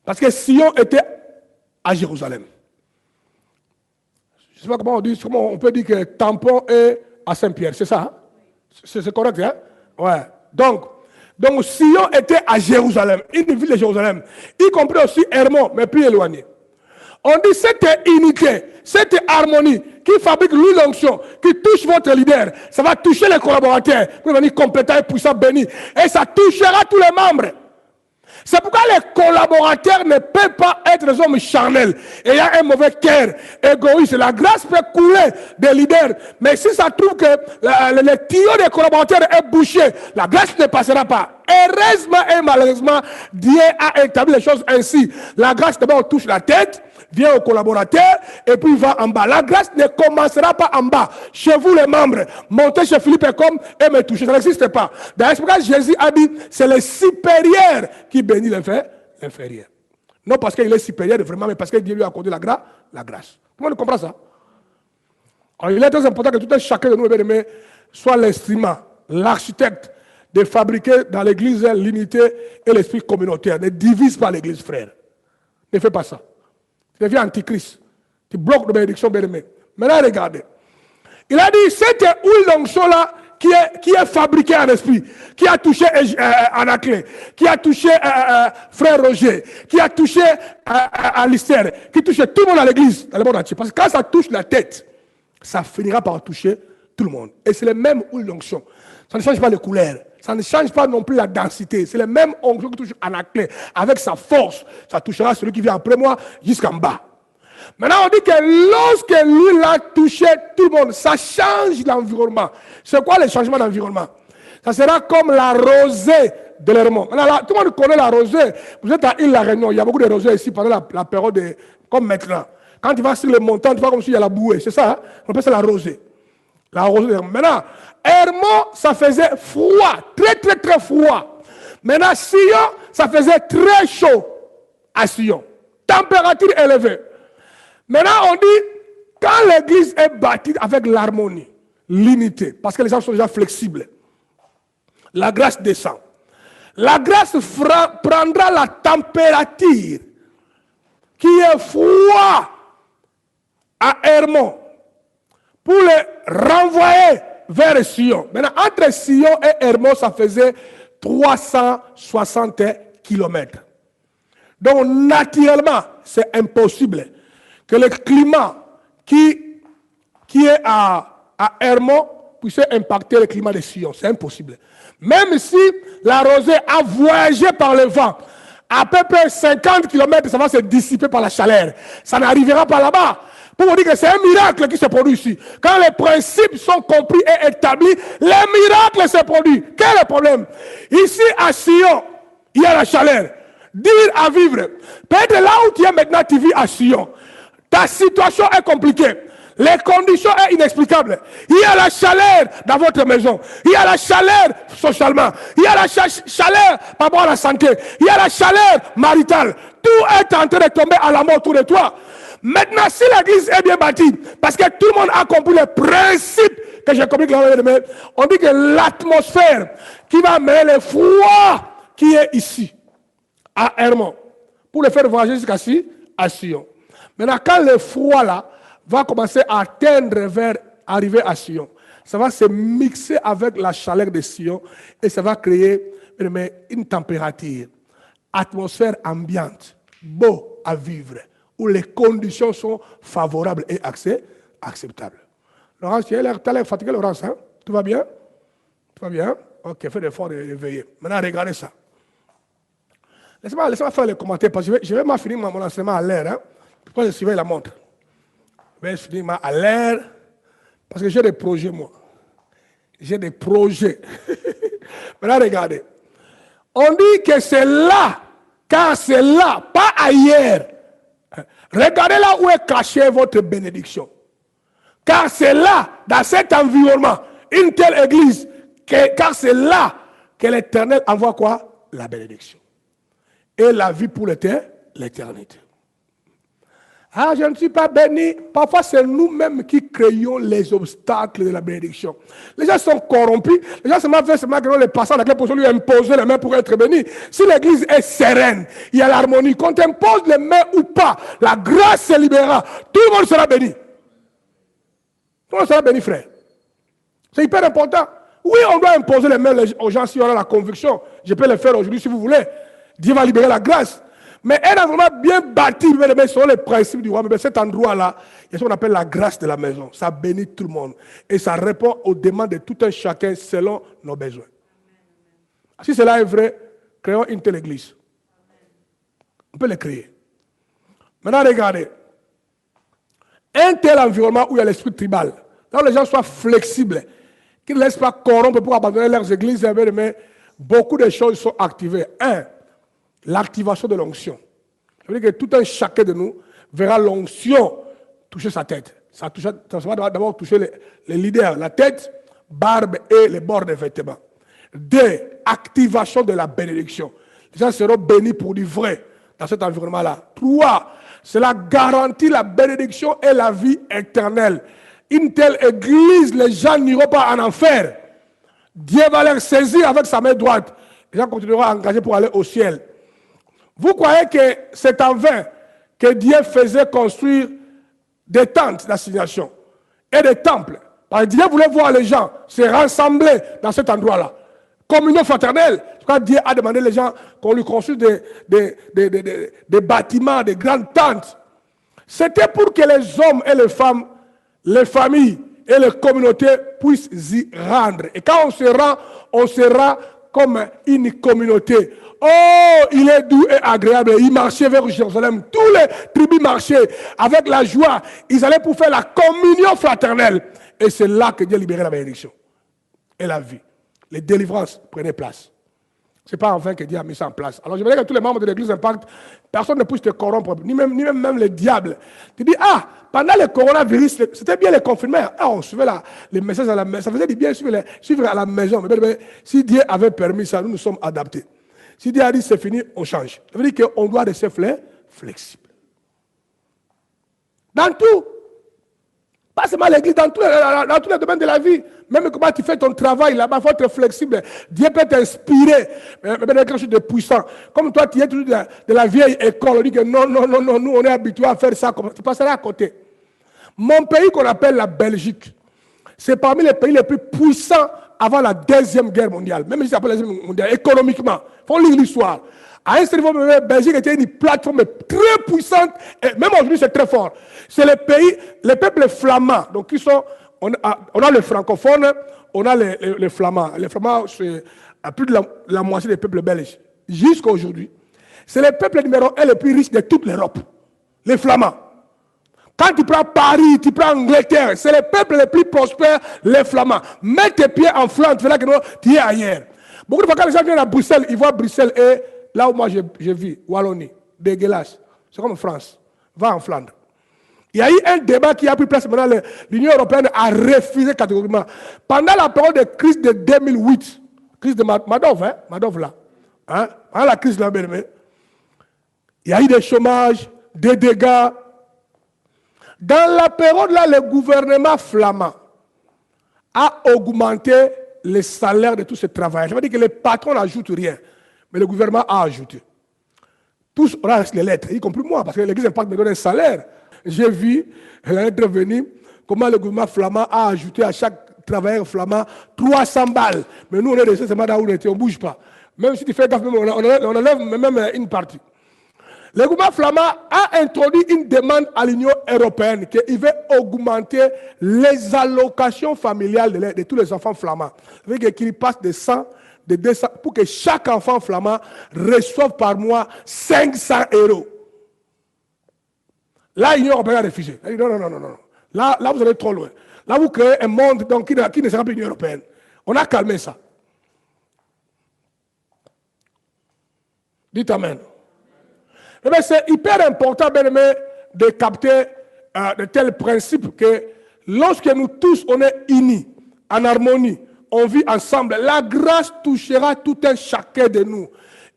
Parce que Sion était à Jérusalem. Je ne sais pas comment on dit, comment on peut dire que Tampon est à Saint-Pierre, c'est ça? Hein? C'est correct, hein? Ouais. Donc Sion était à Jérusalem, une ville de Jérusalem, y compris aussi Hermon, mais plus éloigné. On dit cette unité, cette harmonie qui fabrique l'onction, qui touche votre leader, ça va toucher les collaborateurs pour venir compléter et puissant béni. Et ça touchera tous les membres. C'est pourquoi les collaborateurs ne peuvent pas être des hommes charnels, ayant un mauvais cœur, égoïste. La grâce peut couler des leaders, mais si ça trouve que le tuyau des collaborateurs est bouché, la grâce ne passera pas. Heureusement et malheureusement, Dieu a établi les choses ainsi. La grâce d'abord touche la tête, vient au collaborateur et puis va en bas. La grâce ne commencera pas en bas. Chez vous les membres, montez chez Philippe et comme et me toucher. Ça n'existe pas. D'ailleurs, c'est pourquoi Jésus a dit, c'est le supérieur qui bénit l'inférieur. Non parce qu'il est supérieur vraiment, mais parce que Dieu lui a accordé la grâce. Tout le monde comprend ça? Alors, il est très important que tout un chacun de nous, bien-aimés, soit l'instrument, l'architecte de fabriquer dans l'église l'unité et l'esprit communautaire. Ne divise pas l'église, frère. Ne fais pas ça. Tu deviens antichrist. Tu bloques la bénédiction, bien-aimé. Maintenant, regardez. Il a dit, cette huile d'onction-là qui est fabriquée en esprit, qui a touché Anaclé, qui a touché frère Roger, qui a touché Alistair, qui touche tout le monde à l'église, dans le monde entier. Parce que quand ça touche la tête, ça finira par toucher tout le monde. Et c'est le même huile d'onction. Ça ne change pas les couleurs. Ça ne change pas non plus la densité. C'est le même onction qui touche Anaclé. Avec sa force, ça touchera celui qui vient après moi jusqu'en bas. Maintenant, on dit que lorsque lui l'a touché tout le monde, ça change l'environnement. C'est quoi le changement d'environnement? Ça sera comme la rosée de l'Hermon. Maintenant, tout le monde connaît la rosée. Vous êtes à Île La Réunion, il y a beaucoup de rosées ici pendant la période comme maintenant. Quand tu vas sur les montagnes, tu vois comme s'il y a la bouée. C'est ça, hein? On appelle ça la rosée. La rosée de l'Hermon. Maintenant, Hermon, ça faisait froid, très très très froid. Maintenant, Sion, ça faisait très chaud à Sion. Température élevée. Maintenant, on dit, quand l'église est bâtie avec l'harmonie, l'unité, parce que les gens sont déjà flexibles, la grâce descend. La grâce prendra la température qui est froid à Hermon pour le renvoyer vers Sion. Maintenant, entre Sion et Hermon, ça faisait 360 km. Donc, naturellement, c'est impossible que le climat qui est à Hermon puisse impacter le climat de Sion. C'est impossible. Même si la rosée a voyagé par le vent, à peu près 50 km, ça va se dissiper par la chaleur. Ça n'arrivera pas là-bas. Pour vous dire que c'est un miracle qui se produit ici. Quand les principes sont compris et établis, les miracles se produisent. Quel est le problème? Ici à Sion, il y a la chaleur. Dire à vivre. Peut-être là où tu es maintenant, tu vis à Sion. Ta situation est compliquée. Les conditions sont inexplicables. Il y a la chaleur dans votre maison. Il y a la chaleur socialement. Il y a la chaleur par rapport à la santé. Il y a la chaleur maritale. Tout est en train de tomber à la mort autour de toi. Maintenant, si l'église est bien bâtie, parce que tout le monde a compris les principes que j'ai compris, on dit que l'atmosphère qui va amener le froid qui est ici, à Hermon, pour le faire voyager jusqu'à Sion. Maintenant, quand le froid là va commencer à atteindre vers arriver à Sion, ça va se mixer avec la chaleur de Sion et ça va créer une température, atmosphère ambiante, beau à vivre, où les conditions sont favorables et acceptables. Laurence, tu as l'air fatigué, Laurence, hein? Tout va bien? Tout va bien? Ok, fais l'effort de veiller. Maintenant, regardez ça. Laissez-moi faire les commentaires, parce que je vais m'en finir mon enseignement à l'air. Hein? Pourquoi je surveille la montre? Je vais finir à l'air, parce que j'ai des projets, moi. J'ai des projets. Maintenant, regardez. On dit que c'est là, car c'est là, pas ailleurs. Regardez là où est cachée votre bénédiction. Car c'est là, dans cet environnement, une telle église, car c'est là que l'Éternel envoie quoi? La bénédiction. Et la vie pour l'éternité. Ah, je ne suis pas béni. Parfois, c'est nous-mêmes qui créons les obstacles de la bénédiction. Les gens sont corrompus. Les gens seulement que les passants dans laquelle pour lui imposer les mains pour être béni. Si l'église est sereine, il y a l'harmonie. Qu'on t'impose les mains ou pas, la grâce se libérera. Tout le monde sera béni. Tout le monde sera béni, frère. C'est hyper important. Oui, on doit imposer les mains aux gens si on a la conviction. Je peux le faire aujourd'hui si vous voulez. Dieu va libérer la grâce. Mais un environnement bien bâti, selon les principes du roi, mais cet endroit-là, il y a ce qu'on appelle la grâce de la maison. Ça bénit tout le monde. Et ça répond aux demandes de tout un chacun selon nos besoins. Si cela est vrai, créons une telle église. On peut le créer. Maintenant, regardez. Un tel environnement où il y a l'esprit tribal, là où les gens soient flexibles, qu'ils ne laissent pas corrompre pour abandonner leurs églises, mais beaucoup de choses sont activées. Un, l'activation de l'onction. Ça veut dire que tout un chacun de nous verra l'onction toucher sa tête. Ça va d'abord toucher les leaders, la tête, barbe et les bords des vêtements. Deux, activation de la bénédiction. Les gens seront bénis pour du vrai dans cet environnement-là. Trois, cela garantit la bénédiction et la vie éternelle. Une telle église, les gens n'iront pas en enfer. Dieu va les saisir avec sa main droite. Les gens continueront à engager pour aller au ciel. Vous croyez que c'est en vain que Dieu faisait construire des tentes d'assignation et des temples? Parce que Dieu voulait voir les gens se rassembler dans cet endroit-là. Communion fraternelle. Quand Dieu a demandé aux gens qu'on lui construise des bâtiments, des grandes tentes. C'était pour que les hommes et les femmes, les familles et les communautés puissent y rendre. Et quand on sera comme une communauté. Oh, il est doux et agréable. Ils marchaient vers Jérusalem. Tous les tribus marchaient avec la joie. Ils allaient pour faire la communion fraternelle. Et c'est là que Dieu libérait la bénédiction et la vie. Les délivrances prenaient place. Ce n'est pas en vain que Dieu a mis ça en place. Alors je veux dire que tous les membres de l'église Impact, personne ne puisse te corrompre, ni même les diables. Tu dis, ah, pendant le coronavirus, c'était bien les confinements. Ah, on suivait les messages à la maison. Ça faisait du bien suivre à la maison. Mais si Dieu avait permis ça, nous sommes adaptés. Si Dieu a dit c'est fini, on change. Ça veut dire qu'on doit rester flexible. Dans tout. Pas seulement l'église, dans tous les domaines de la vie. Même comment tu fais ton travail là-bas, il faut être flexible. Dieu peut t'inspirer. Mais quelque chose de puissant. Comme toi, tu es toujours de la vieille école. On dit que non, nous on est habitués à faire ça. Tu passeras à côté. Mon pays qu'on appelle la Belgique, c'est parmi les pays les plus puissants avant la Deuxième Guerre mondiale. Même si ça s'appelle la Deuxième Guerre mondiale, économiquement. Il faut lire l'histoire. À un certain niveau, la Belgique était une plateforme très puissante, et même aujourd'hui c'est très fort. C'est les peuples flamands, donc on a les francophones, on a les flamands. Les flamands, c'est plus de la moitié des peuples belges. Jusqu'à aujourd'hui, c'est le peuple numéro 1 le plus riche de toute l'Europe. Les flamands. Quand tu prends Paris, tu prends Angleterre, c'est le peuple le plus prospère, les flamands. Mets tes pieds en Flandre, tu verras que tu es ailleurs. Beaucoup de fois, quand les gens viennent à Bruxelles, ils voient Bruxelles et là où moi je vis, Wallonie, dégueulasse. C'est comme France. Va en Flandre. Il y a eu un débat qui a pris place maintenant. L'Union européenne a refusé catégoriquement. Pendant la période de crise de 2008, crise de Madoff là, hein, pendant la crise de la BNM, il y a eu des chômages, des dégâts. Dans la période là, le gouvernement flamand a augmenté les salaires de tous ces travailleurs. Ça veut dire que les patrons n'ajoutent rien. Mais le gouvernement a ajouté. Tous, on a reçu les lettres, y compris moi, parce que l'Église Impact me donne un salaire. J'ai vu la lettre venir, comment le gouvernement flamand a ajouté à chaque travailleur flamand 300 balles. Mais nous, on est restés seulement là où on était, on ne bouge pas. Même si tu fais gaffe, on enlève même une partie. Le gouvernement flamand a introduit une demande à l'Union européenne qu'il veut augmenter les allocations familiales de tous les enfants flamands. Ça veut dire qu'il passe de 100 de 200, pour que chaque enfant flamand reçoive par mois 500 €. Là, l'Union européenne a refusé. Elle dit non. Là, vous allez trop loin. Là, vous créez un monde donc, qui ne sera plus l'Union européenne. On a calmé ça. Dites Amen. Mais c'est hyper important, bien aimé, de capter de tels principes que lorsque nous tous, on est unis, en harmonie, on vit ensemble, la grâce touchera tout un chacun de nous.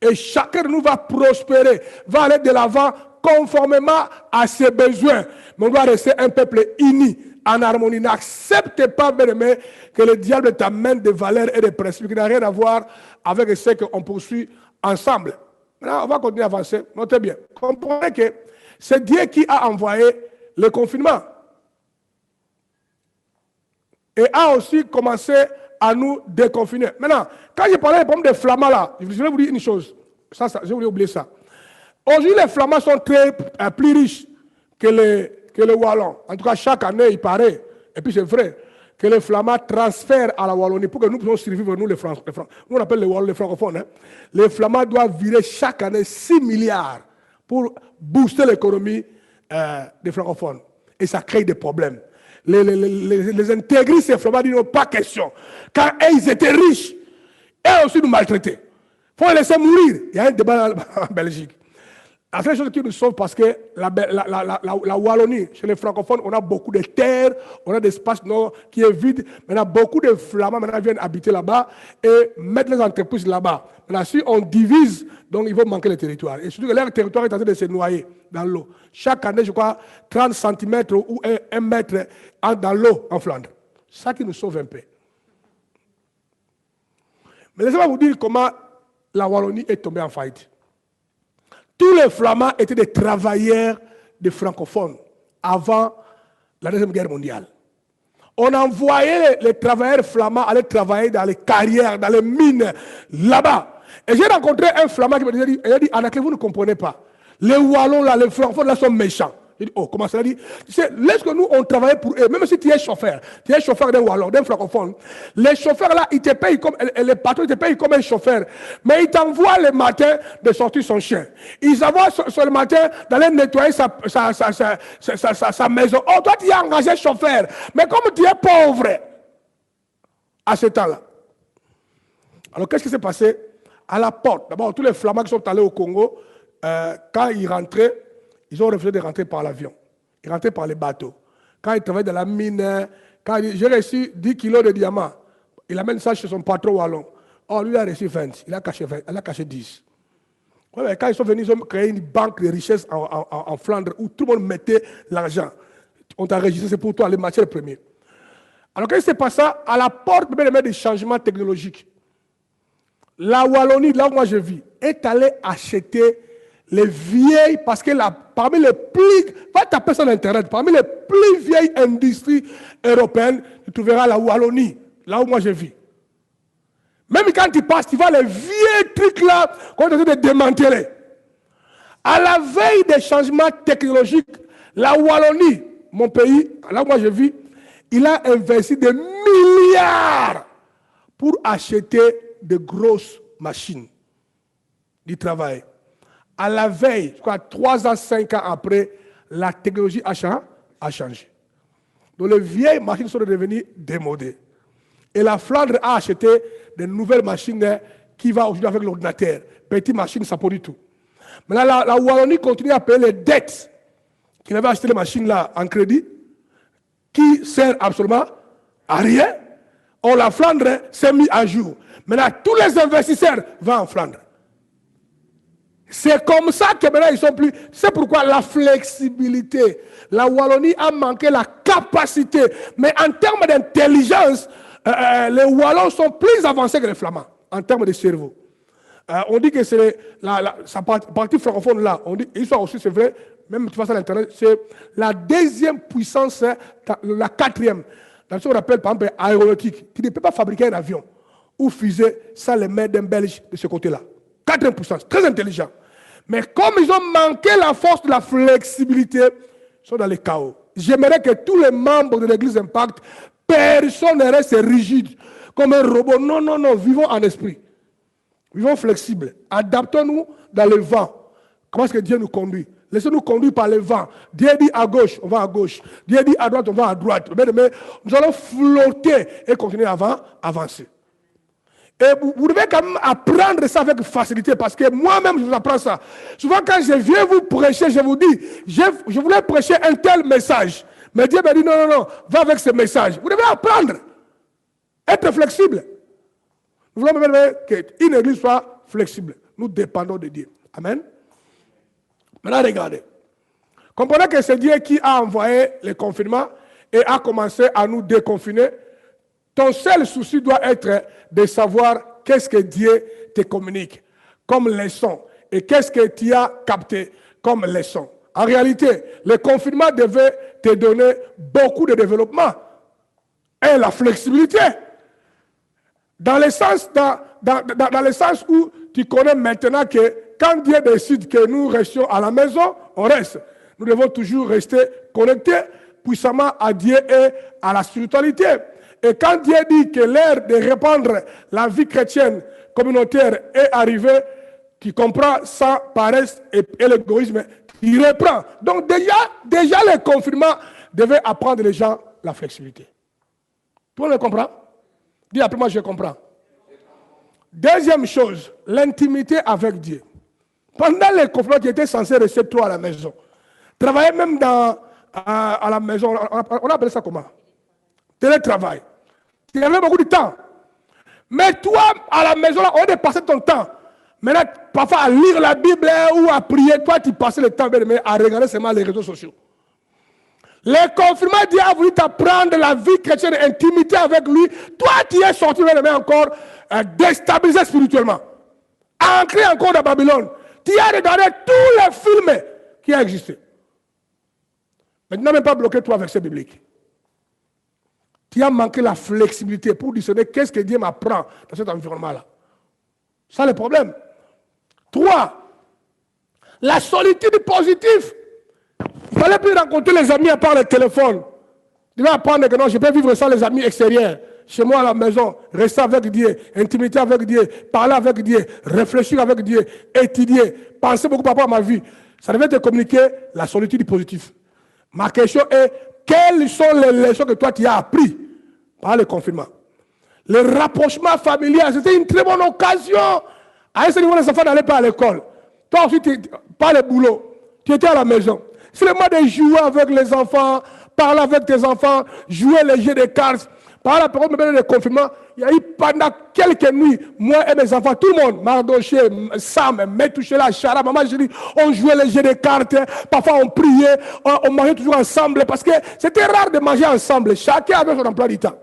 Et chacun de nous va prospérer, va aller de l'avant conformément à ses besoins. Mais on doit rester un peuple uni, en harmonie. N'accepte pas, bien-aimé, que le diable t'amène des valeurs et des principes qui n'ont rien à voir avec ce qu'on poursuit ensemble. Maintenant, on va continuer à avancer. Notez bien. Comprenez que c'est Dieu qui a envoyé le confinement. Et a aussi commencé à nous déconfiner. Maintenant, quand j'ai parlé des problèmes des Flamands là, je vais vous dire une chose. Je voulais oublier ça. Aujourd'hui, les Flamands sont plus riches que les Wallons. En tout cas, chaque année, il paraît, et puis c'est vrai, que les Flamands transfèrent à la Wallonie pour que nous puissions survivre, nous les Français. Nous on appelle les Wallons les francophones. Hein. Les Flamands doivent virer chaque année 6 milliards pour booster l'économie des francophones. Et ça crée des problèmes. Les intégristes et Flamands disent non, pas question. Quand ils étaient riches, eux aussi nous maltraitaient. Il faut les laisser mourir. Il y a un débat en Belgique. La seule chose qui nous sauve, parce que la Wallonie, chez les francophones, on a beaucoup de terres, on a des espaces qui est vide. Maintenant, beaucoup de Flamands maintenant viennent habiter là-bas et mettre les entreprises là-bas. Maintenant, si on divise, donc ils vont manquer le territoire. Et surtout que leur territoire est en train de se noyer dans l'eau. Chaque année, je crois, 30 cm ou 1 mètre dans l'eau en Flandre. C'est ça qui nous sauve un peu. Mais laissez-moi vous dire comment la Wallonie est tombée en faillite. Tous les Flamands étaient des travailleurs des francophones avant la Deuxième Guerre mondiale. On envoyait les travailleurs flamands aller travailler dans les carrières, dans les mines, là-bas. Et j'ai rencontré un Flamand qui me disait, il a dit, Anaclé, vous ne comprenez pas. Les Wallons, là, les francophones, là, sont méchants. J'ai dit, oh, comment ça dit? Lorsque nous, on travaillait pour eux, même si tu es chauffeur d'un Wallon, d'un francophone, les chauffeurs là, ils te payent comme, les patrons te payent comme un chauffeur, mais ils t'envoient le matin de sortir son chien. Ils envoient sur le matin d'aller nettoyer sa maison. Oh, toi, tu es engagé chauffeur, mais comme tu es pauvre, à ce temps-là. Alors, qu'est-ce qui s'est passé? À la porte, d'abord, tous les Flamands qui sont allés au Congo, quand ils rentraient, ils ont refusé de rentrer par l'avion. Ils rentraient par les bateaux. Quand ils travaillaient dans la mine, quand j'ai reçu 10 kilos de diamants, il amène ça chez son patron wallon. Oh, lui, il a reçu 20. Il a caché 10. Ouais, quand ils sont venus, ils ont créé une banque de richesse en Flandre où tout le monde mettait l'argent. On t'a enregistré, c'est pour toi, les matières premières. Alors, qu'est-ce qui s'est passé? À la porte des changements technologiques, la Wallonie, là où moi je vis, est allée acheter les vieilles, parce que parmi les plus, va taper sur Internet, parmi les plus vieilles industries européennes, tu trouveras la Wallonie, là où moi je vis. Même quand tu passes, tu vois les vieux trucs là qu'on est en train de démanteler. À la veille des changements technologiques, la Wallonie, mon pays, là où moi je vis, il a investi des milliards pour acheter de grosses machines du travail. À la veille, je crois 3 ans, 5 ans après, la technologie a changé. Donc les vieilles machines sont devenues démodées. Et la Flandre a acheté de nouvelles machines qui vont aujourd'hui avec l'ordinateur. Petites machines, ça produit tout. Maintenant, la Wallonie continue à payer les dettes qu'il avait acheté les machines là en crédit, qui ne servent absolument à rien. Or, la Flandre s'est mise à jour. Maintenant, tous les investisseurs vont en Flandre. C'est comme ça que maintenant ils sont plus. C'est pourquoi la flexibilité. La Wallonie a manqué la capacité. Mais en termes d'intelligence, les Wallons sont plus avancés que les Flamands, en termes de cerveau. On dit que c'est sa partie francophone là, on dit, ils sont aussi, c'est vrai, même tu vas sur l'internet, c'est la deuxième puissance, la quatrième, dans ce qu'on appelle par exemple aéronautique, qui ne peut pas fabriquer un avion ou fusée sans les mains d'un Belge de ce côté-là. 4e puissance, très intelligent. Mais comme ils ont manqué la force de la flexibilité, ils sont dans le chaos. J'aimerais que tous les membres de l'église Impact, personne ne reste rigide comme un robot. Non, non, non, vivons en esprit. Vivons flexibles. Adaptons-nous dans le vent. Comment est-ce que Dieu nous conduit? Laissez-nous conduire par le vent. Dieu dit à gauche, on va à gauche. Dieu dit à droite, on va à droite. Mais nous allons flotter et continuer à avancer. Et vous devez quand même apprendre ça avec facilité, parce que moi-même, je vous apprends ça. Souvent, quand je viens vous prêcher, je vous dis, je voulais prêcher un tel message. Mais Dieu m'a dit, non, non, non, va avec ce message. Vous devez apprendre. Être flexible. Nous voulons même qu'une église soit flexible. Nous dépendons de Dieu. Amen. Maintenant, regardez. Comprenez que c'est Dieu qui a envoyé les confinements et a commencé à nous déconfiner. Ton seul souci doit être de savoir qu'est-ce que Dieu te communique comme leçon et qu'est-ce que tu as capté comme leçon. En réalité, le confinement devait te donner beaucoup de développement et la flexibilité. Dans le sens où tu connais maintenant que quand Dieu décide que nous restions à la maison, on reste. Nous devons toujours rester connectés puissamment à Dieu et à la spiritualité. Et quand Dieu dit que l'heure de répandre la vie chrétienne communautaire est arrivée, tu comprends sans paresse et l'égoïsme, il reprend. Donc déjà le confinement devait apprendre les gens la flexibilité. Tout le monde comprend? Dis après moi, je comprends. Deuxième chose, l'intimité avec Dieu. Pendant les confinements, tu étais censé rester toi à la maison. Travailler même à la maison, on appelle ça comment? Télétravail. Tu avais beaucoup de temps. Mais toi, à la maison, là, on a passé ton temps. Maintenant, parfois à lire la Bible ou à prier, toi, tu passais le temps à regarder seulement les réseaux sociaux. Le confinement, Dieu a voulu t'apprendre la vie chrétienne, l'intimité avec lui. Toi, tu es sorti mais encore déstabilisé spirituellement. Ancré encore dans Babylone. Tu as regardé tous les films qui ont existé. Mais tu n'as même pas bloqué toi avec ces bibliques. Tu as manqué la flexibilité pour discerner qu'est-ce que Dieu m'apprend dans cet environnement-là. Ça, le problème. 3. La solitude positive. Il ne fallait plus rencontrer les amis à part le téléphone. Tu vas apprendre que non, je peux vivre sans les amis extérieurs. Chez moi à la maison, rester avec Dieu, intimité avec Dieu, parler avec Dieu, réfléchir avec Dieu, étudier, penser beaucoup par rapport à ma vie. Ça devait te communiquer la solitude positive. Ma question est, quelles sont les leçons que toi tu as appris par le confinement? Le rapprochement familial, c'était une très bonne occasion. À ce niveau, les enfants n'allaient pas à l'école. Toi aussi, pas le boulot. Tu étais à la maison. C'est le moment de jouer avec les enfants, parler avec tes enfants, jouer les jeux de cartes. Par la période de confinement, il y a eu pendant quelques nuits, moi et mes enfants, tout le monde, Mardoché, Sam, Metouchela, Chara, Maman Julie, on jouait les jeux de cartes, parfois on priait, on mangeait toujours ensemble, parce que c'était rare de manger ensemble. Chacun avait son emploi du temps.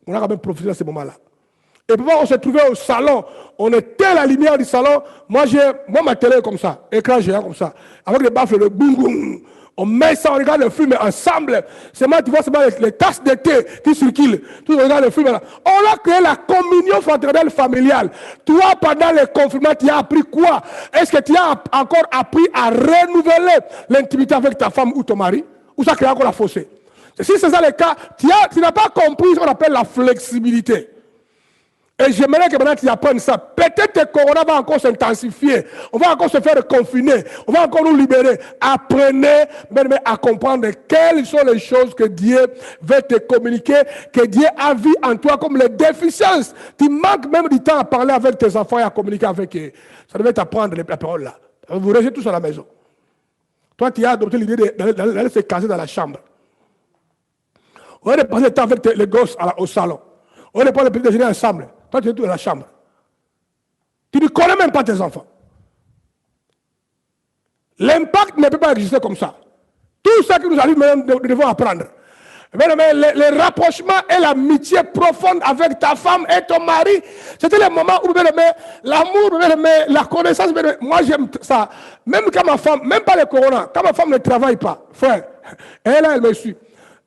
On a quand même profité de ce moment-là. Et puis on se trouvait au salon, on éteint la lumière du salon. Moi, ma télé est comme ça, écran géant comme ça, avec les baffles, le boum boum. On met ça, on regarde le film ensemble. C'est moi, tu vois, c'est les tasses de thé qui circulent. Tu regardes le film là. On a créé la communion fraternelle familiale. Toi, pendant le confinement, tu as appris quoi? Est-ce que tu as encore appris à renouveler l'intimité avec ta femme ou ton mari? Ou ça crée encore la fossée? Si c'est ça le cas, tu n'as pas compris ce qu'on appelle la flexibilité. Et j'aimerais que maintenant tu apprennes ça. Peut-être que le corona va encore s'intensifier. On va encore se faire confiner. On va encore nous libérer. Apprenez même à comprendre quelles sont les choses que Dieu veut te communiquer, que Dieu a vu en toi comme les déficiences. Tu manques même du temps à parler avec tes enfants et à communiquer avec eux. Ça devait t'apprendre la parole là. Vous restez tous à la maison. Toi, tu as adopté l'idée d'aller se caser dans la chambre. On va passer le temps avec les gosses au salon. On va prendre le petit déjeuner ensemble. Toi, tu es tout dans la chambre. Tu ne connais même pas tes enfants. L'impact ne peut pas exister comme ça. Tout ça qui nous arrive, nous devons apprendre. Mais le rapprochement et l'amitié profonde avec ta femme et ton mari, c'était le moment où l'amour, la connaissance, moi j'aime ça. Même quand ma femme, même pas le corona, quand ma femme ne travaille pas, frère, elle me suit.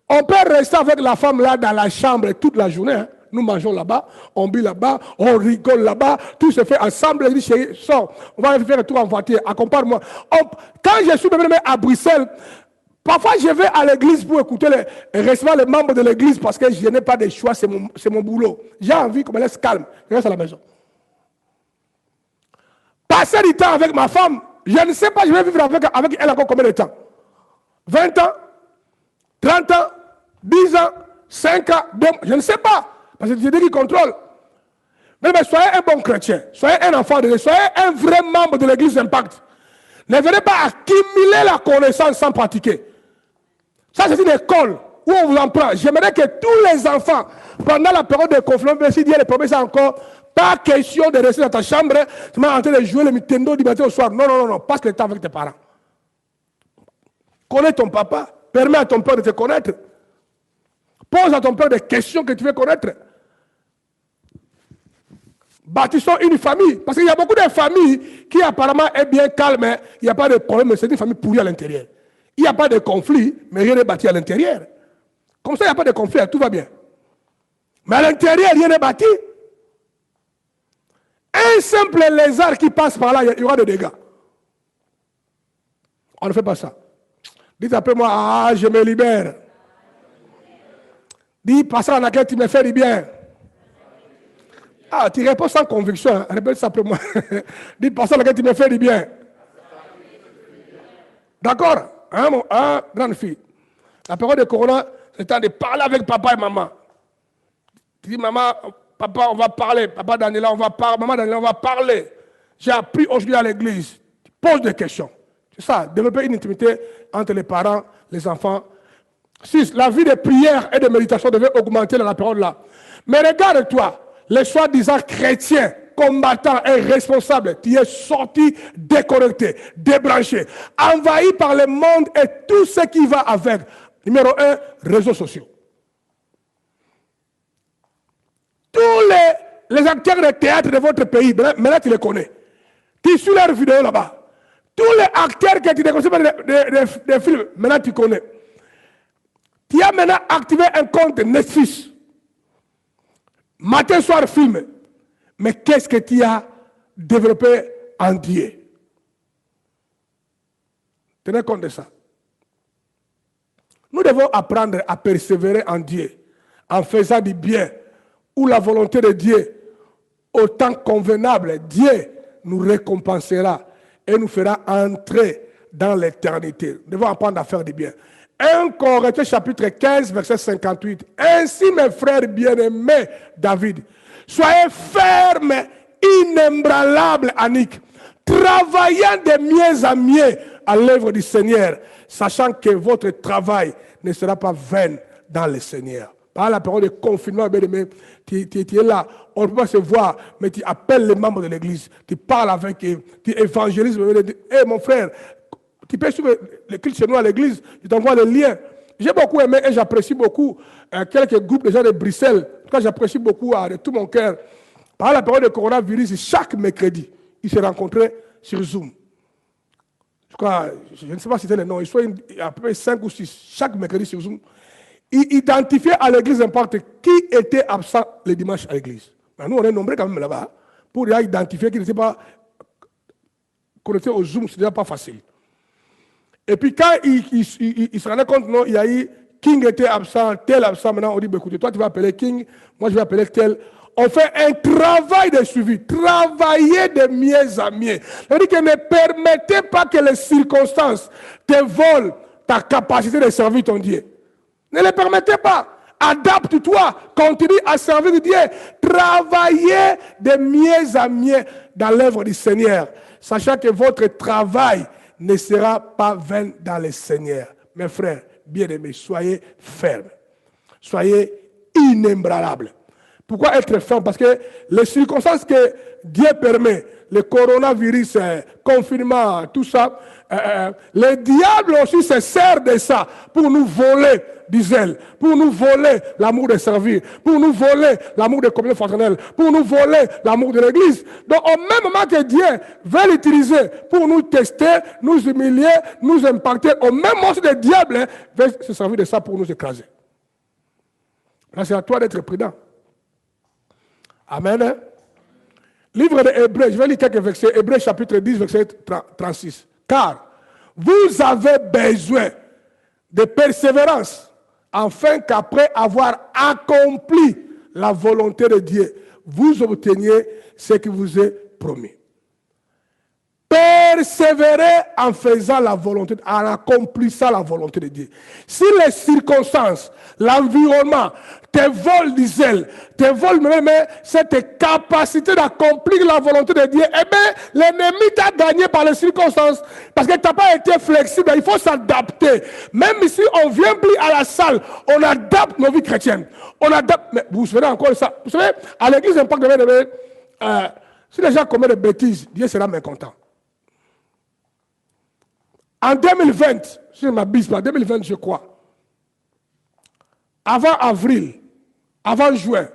On peut rester avec la femme là dans la chambre toute la journée. Hein. Nous mangeons là-bas, on bu là-bas, on rigole là-bas, tout se fait ensemble. Je dis, chérie, sors, on va faire un tour en voiture, accompagne-moi. Quand je suis même à Bruxelles, parfois je vais à l'église pour écouter et recevoir les membres de l'église parce que je n'ai pas de choix, c'est mon boulot. J'ai envie qu'on me laisse calme, je reste à la maison. Passer du temps avec ma femme, je ne sais pas, je vais vivre avec elle encore combien de temps? 20 ans? 30 ans? 10 ans? 5 ans? Je ne sais pas. Parce que c'est Dieu qui contrôle. Mais soyez un bon chrétien. Soyez un enfant de Dieu. Soyez un vrai membre de l'église Impact. Ne venez pas accumuler la connaissance sans pratiquer. Ça, c'est une école où on vous en prend. J'aimerais que tous les enfants, pendant la période de confinement, si Dieu les promet ça encore, pas question de rester dans ta chambre, tu m'as en train de jouer le Nintendo du matin au soir. Non, non, non, non. Passe le temps avec tes parents. Connais ton papa. Permets à ton père de te connaître. Pose à ton père des questions que tu veux connaître. Bâtissons une famille. Parce qu'il y a beaucoup de familles qui apparemment est bien calme. Hein. Il n'y a pas de problème, mais c'est une famille pourrie à l'intérieur. Il n'y a pas de conflit, mais rien n'est bâti à l'intérieur. Comme ça, il n'y a pas de conflit, tout va bien. Mais à l'intérieur, rien n'est bâti. Un simple lézard qui passe par là, il y aura des dégâts. On ne fait pas ça. Dites après moi, ah, je me libère. Dis, passant à laquelle tu me fais du bien. Ah, tu réponds sans conviction. Hein. Répète ça après moi. Dis, passant à laquelle tu me fais du bien. D'accord? Hein, grande fille. La période de Corona, c'est le temps de parler avec papa et maman. Tu dis, maman, papa, on va parler. Papa Daniela, on va parler. Maman Daniela, on va parler. J'ai appris aujourd'hui à l'église. Pose des questions. C'est ça, développer une intimité entre les parents, les enfants. 6. La vie de prière et de méditation devait augmenter dans la période là. Mais regarde-toi, les soi-disant chrétiens, combattants et responsables, tu es sorti déconnecté, débranché, envahi par le monde et tout ce qui va avec. Numéro 1, réseaux sociaux. Tous les acteurs de théâtre de votre pays, maintenant tu les connais. Tu suis leurs vidéos là-bas. Tous les acteurs que tu ne connais pas des films, maintenant tu connais. Tu as maintenant activé un compte Netflix. Matin, soir, film. Mais qu'est-ce que tu as développé en Dieu? Tenez compte de ça. Nous devons apprendre à persévérer en Dieu, en faisant du bien, où la volonté de Dieu, au temps convenable, Dieu nous récompensera et nous fera entrer dans l'éternité. Nous devons apprendre à faire du bien. 1 Corinthiens chapitre 15, verset 58. Ainsi, mes frères bien-aimés, David, soyez fermes, inébranlables, Annick, travaillant de mieux en mieux à l'œuvre du Seigneur, sachant que votre travail ne sera pas vain dans le Seigneur. Par la parole de confinement, bien-aimé, tu es là, on ne peut pas se voir, mais tu appelles les membres de l'église, tu parles avec eux, tu évangélises. Hé mon frère, tu peux suivre le culte chez nous à l'église, je t'envoie le lien. J'ai beaucoup aimé et j'apprécie beaucoup quelques groupes de gens de Bruxelles. En tout cas, j'apprécie beaucoup de tout mon cœur. Par la période de coronavirus, chaque mercredi, ils se rencontraient sur Zoom. Je crois, je ne sais pas si c'était le nom, ils sont à peu près 5 ou 6, chaque mercredi sur Zoom. Ils identifiaient à l'église n'importe qui était absent le dimanche à l'église. Nous, on est nombreux quand même là-bas pour identifier qui n'était pas connecté au Zoom, ce n'est pas facile. Et puis quand ils se rendaient compte, non, il y a eu King était absent, tel absent, maintenant on dit, écoutez, toi tu vas appeler King, moi je vais appeler tel. On fait un travail de suivi, travailler de mieux en mieux. C'est-à-dire que ne permettez pas que les circonstances te volent ta capacité de servir ton Dieu. Ne le permettez pas. Adapte-toi, continue à servir Dieu. Travaillez de mieux en mieux dans l'œuvre du Seigneur, sachant que votre travail ne sera pas vain dans le Seigneur. Mes frères, bien-aimés, soyez fermes. Soyez inébranlables. Pourquoi être ferme? Parce que les circonstances que Dieu permet, le coronavirus, confinement, tout ça, le diable aussi se sert de ça pour nous voler du zèle, pour nous voler l'amour de servir, pour nous voler l'amour de communion fraternelle, pour nous voler l'amour de l'église. Donc au même moment que Dieu veut l'utiliser pour nous tester, nous humilier, nous impacter, au même moment que le diable veut se servir de ça pour nous écraser. Là, c'est à toi d'être prudent. Amen. Livre de Hébreux, je vais lire quelques versets. Hébreux chapitre 10, verset 36. Car vous avez besoin de persévérance, afin qu'après avoir accompli la volonté de Dieu, vous obteniez ce qui vous est promis. Persévérer en faisant la volonté, en accomplissant la volonté de Dieu. Si les circonstances, l'environnement te volent du zèle, te volent même cette capacité d'accomplir la volonté de Dieu, eh bien, l'ennemi t'a gagné par les circonstances. Parce que tu n'as pas été flexible, il faut s'adapter. Même si on ne vient plus à la salle, on adapte nos vies chrétiennes. On adapte, mais vous savez encore ça. Vous savez, à l'église, si les gens commettent des bêtises, Dieu sera mécontent. En 2020, si je ne m'abuse pas, 2020 je crois, avant avril, avant juin,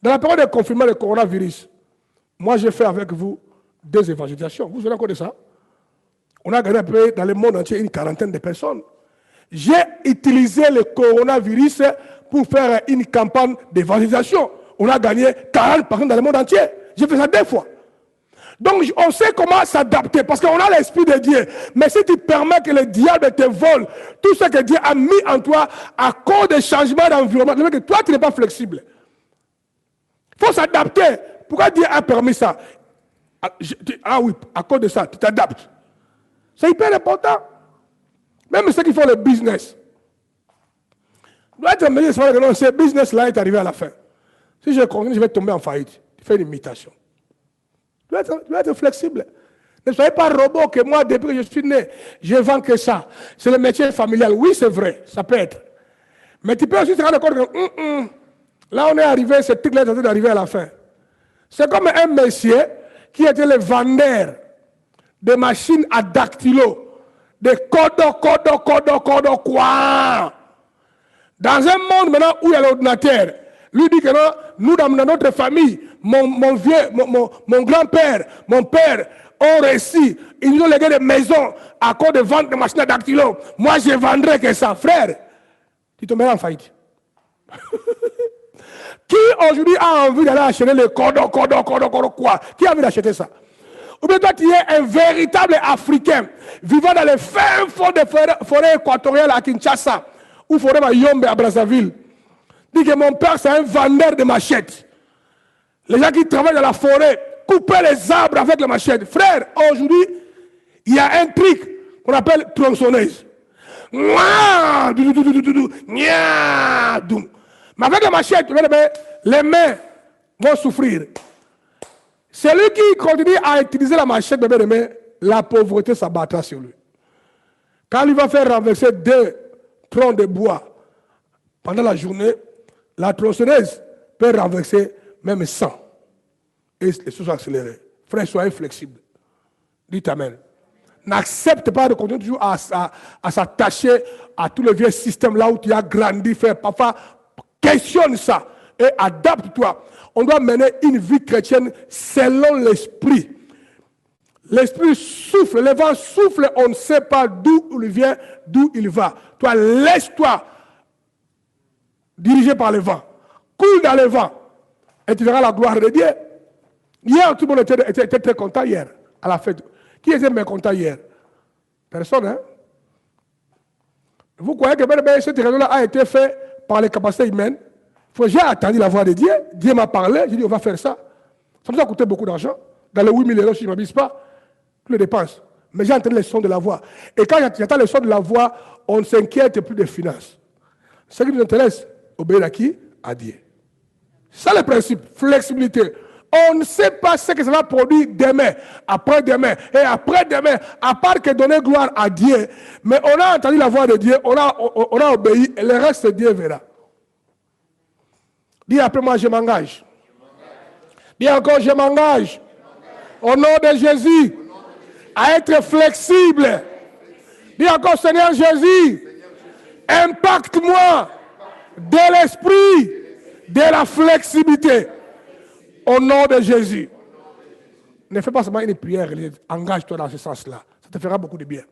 dans la période de confinement du coronavirus, moi j'ai fait avec vous 2 évangélisations. Vous vous souvenez encore de ça? On a gagné un peu dans le monde entier une quarantaine de personnes. J'ai utilisé le coronavirus pour faire une campagne d'évangélisation. On a gagné 40 personnes dans le monde entier. J'ai fait ça 2 fois. Donc on sait comment s'adapter parce qu'on a l'esprit de Dieu. Mais si tu permets que le diable te vole tout ce que Dieu a mis en toi à cause des changements d'environnement, que toi tu n'es pas flexible. Il faut s'adapter. Pourquoi Dieu a permis ça? Ah oui, à cause de ça, tu t'adaptes. C'est hyper important. Même ceux qui font le business. Doit être amené que non, ce business-là est arrivé à la fin. Si je continue, je vais tomber en faillite. Tu fais une imitation. Tu dois être flexible. Ne soyez pas robot que moi, depuis que je suis né, je vends que ça. C'est le métier familial. Oui, c'est vrai, ça peut être. Mais tu peux aussi te rendre compte que là, on est arrivé, ce truc-là est en train d'arriver à la fin. C'est comme un monsieur qui était le vendeur de machines à dactylo, de codo, quoi. Dans un monde maintenant où il y a l'ordinateur, lui dit que non, nous dans notre famille, mon grand-père, mon père ont réussi, ils nous ont légué des maisons à cause de vente de machines à dactylo. Moi je vendrais que ça, frère. Tu tomberas en faillite. Qui aujourd'hui a envie d'aller acheter le codo, quoi? Qui a envie d'acheter ça? Ou bien toi, tu es un véritable Africain vivant dans les fins fonds de forêt équatoriale à Kinshasa ou forêt Mayombe à Brazzaville. Dit que mon père, c'est un vendeur de machettes. Les gens qui travaillent dans la forêt, couper les arbres avec les machettes. Frère, aujourd'hui, il y a un truc qu'on appelle tronçonneuse. Mais avec les machettes, les mains vont souffrir. Celui qui continue à utiliser la machette, la pauvreté s'abattra sur lui. Quand il va faire renverser 2 troncs de bois pendant la journée, la tronçonneuse peut renverser même 100. Et les choses sont accélérées. Frère, soyez flexibles. Dites Amen. N'accepte pas de continuer toujours à s'attacher à tout le vieux système là où tu as grandi. Parfois, questionne ça et adapte-toi. On doit mener une vie chrétienne selon l'esprit. L'esprit souffle, le vent souffle, on ne sait pas d'où il vient, d'où il va. Toi, laisse-toi diriger par le vent. Coule dans le vent et tu verras la gloire de Dieu. Hier, tout le monde était très content hier, à la fête. Qui était mécontent hier? Personne, hein? Vous croyez que cette réunion-là a été faite par les capacités humaines? J'ai attendu la voix de Dieu. Dieu m'a parlé. J'ai dit, on va faire ça. Ça nous a coûté beaucoup d'argent. Dans les 8 000 euros, si je ne m'abuse pas, toutes les dépenses. Mais j'ai entendu le son de la voix. Et quand j'entends le son de la voix, on ne s'inquiète plus des finances. Ce qui nous intéresse, obéir à qui? À Dieu. C'est ça le principe. Flexibilité. On ne sait pas ce que ça va produire demain, après-demain et après-demain, à part que donner gloire à Dieu. Mais on a entendu la voix de Dieu, on a obéi, et le reste, Dieu verra. Dis après moi, je m'engage. Dis encore, je m'engage. Au nom de Jésus, à être flexible. Dis encore, Seigneur Jésus, impacte-moi de l'esprit, de la flexibilité. Au nom de Jésus. Ne fais pas seulement une prière, engage-toi dans ce sens-là. Ça te fera beaucoup de bien.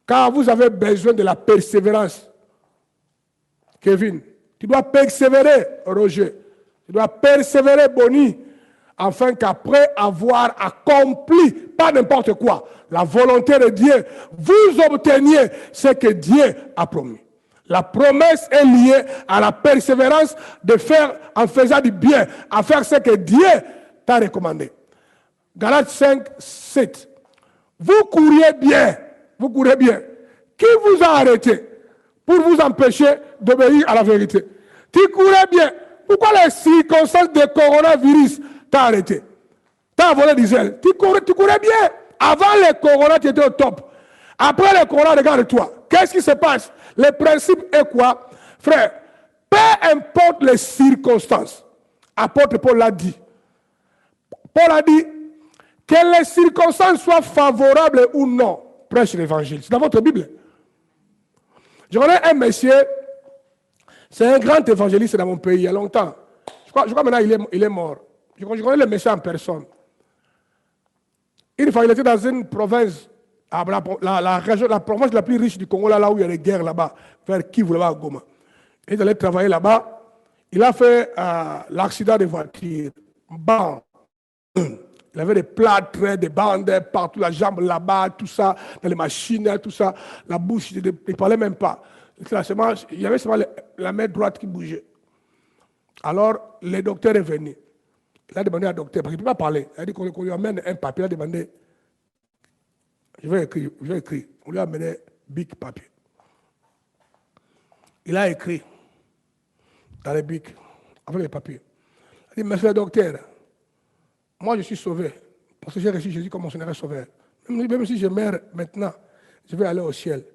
Car vous avez besoin de la persévérance. Kevin, tu dois persévérer, Roger. Tu dois persévérer, Bonnie, afin qu'après avoir accompli, pas n'importe quoi, la volonté de Dieu, vous obteniez ce que Dieu a promis. La promesse est liée à la persévérance de faire, en faisant du bien, à faire ce que Dieu t'a recommandé. Galates 5, 7. Vous courez bien. Vous courez bien. Qui vous a arrêté pour vous empêcher d'obéir à la vérité? Tu courais bien. Pourquoi les circonstances de coronavirus t'ont arrêté? T'as volé des ailes. Tu courais bien. Avant le corona, tu étais au top. Après le corona, regarde-toi. Qu'est-ce qui se passe? Le principe est quoi? Frère, peu importe les circonstances, apôtre Paul l'a dit. Paul a dit que les circonstances soient favorables ou non. Prêche l'évangile. C'est dans votre Bible. Je connais un monsieur, c'est un grand évangéliste dans mon pays il y a longtemps. Je crois maintenant il est mort. Je connais le monsieur en personne. Une fois, il était dans une province, la province la plus riche du Congo, là où il y a des guerres là-bas, vers Kivu, là-bas à Goma. Il allait travailler là-bas. Il a fait l'accident de voiture. Bam. Il avait des plâtres, des bandes partout, la jambe là-bas, tout ça, dans les machines, tout ça. La bouche, il ne parlait même pas. Il y avait seulement la main droite qui bougeait. Alors, le docteur est venu. Il a demandé à docteur, parce qu'il ne peut pas parler. Il a dit qu'on lui amène un papier. Il a demandé, je vais écrire. On lui a amené big papier. Il a écrit dans les bics, avec les papiers. Il a dit, monsieur le docteur, moi je suis sauvé, parce que j'ai reçu Jésus comme mon Seigneur sauveur. Même si je meurs maintenant, je vais aller au ciel.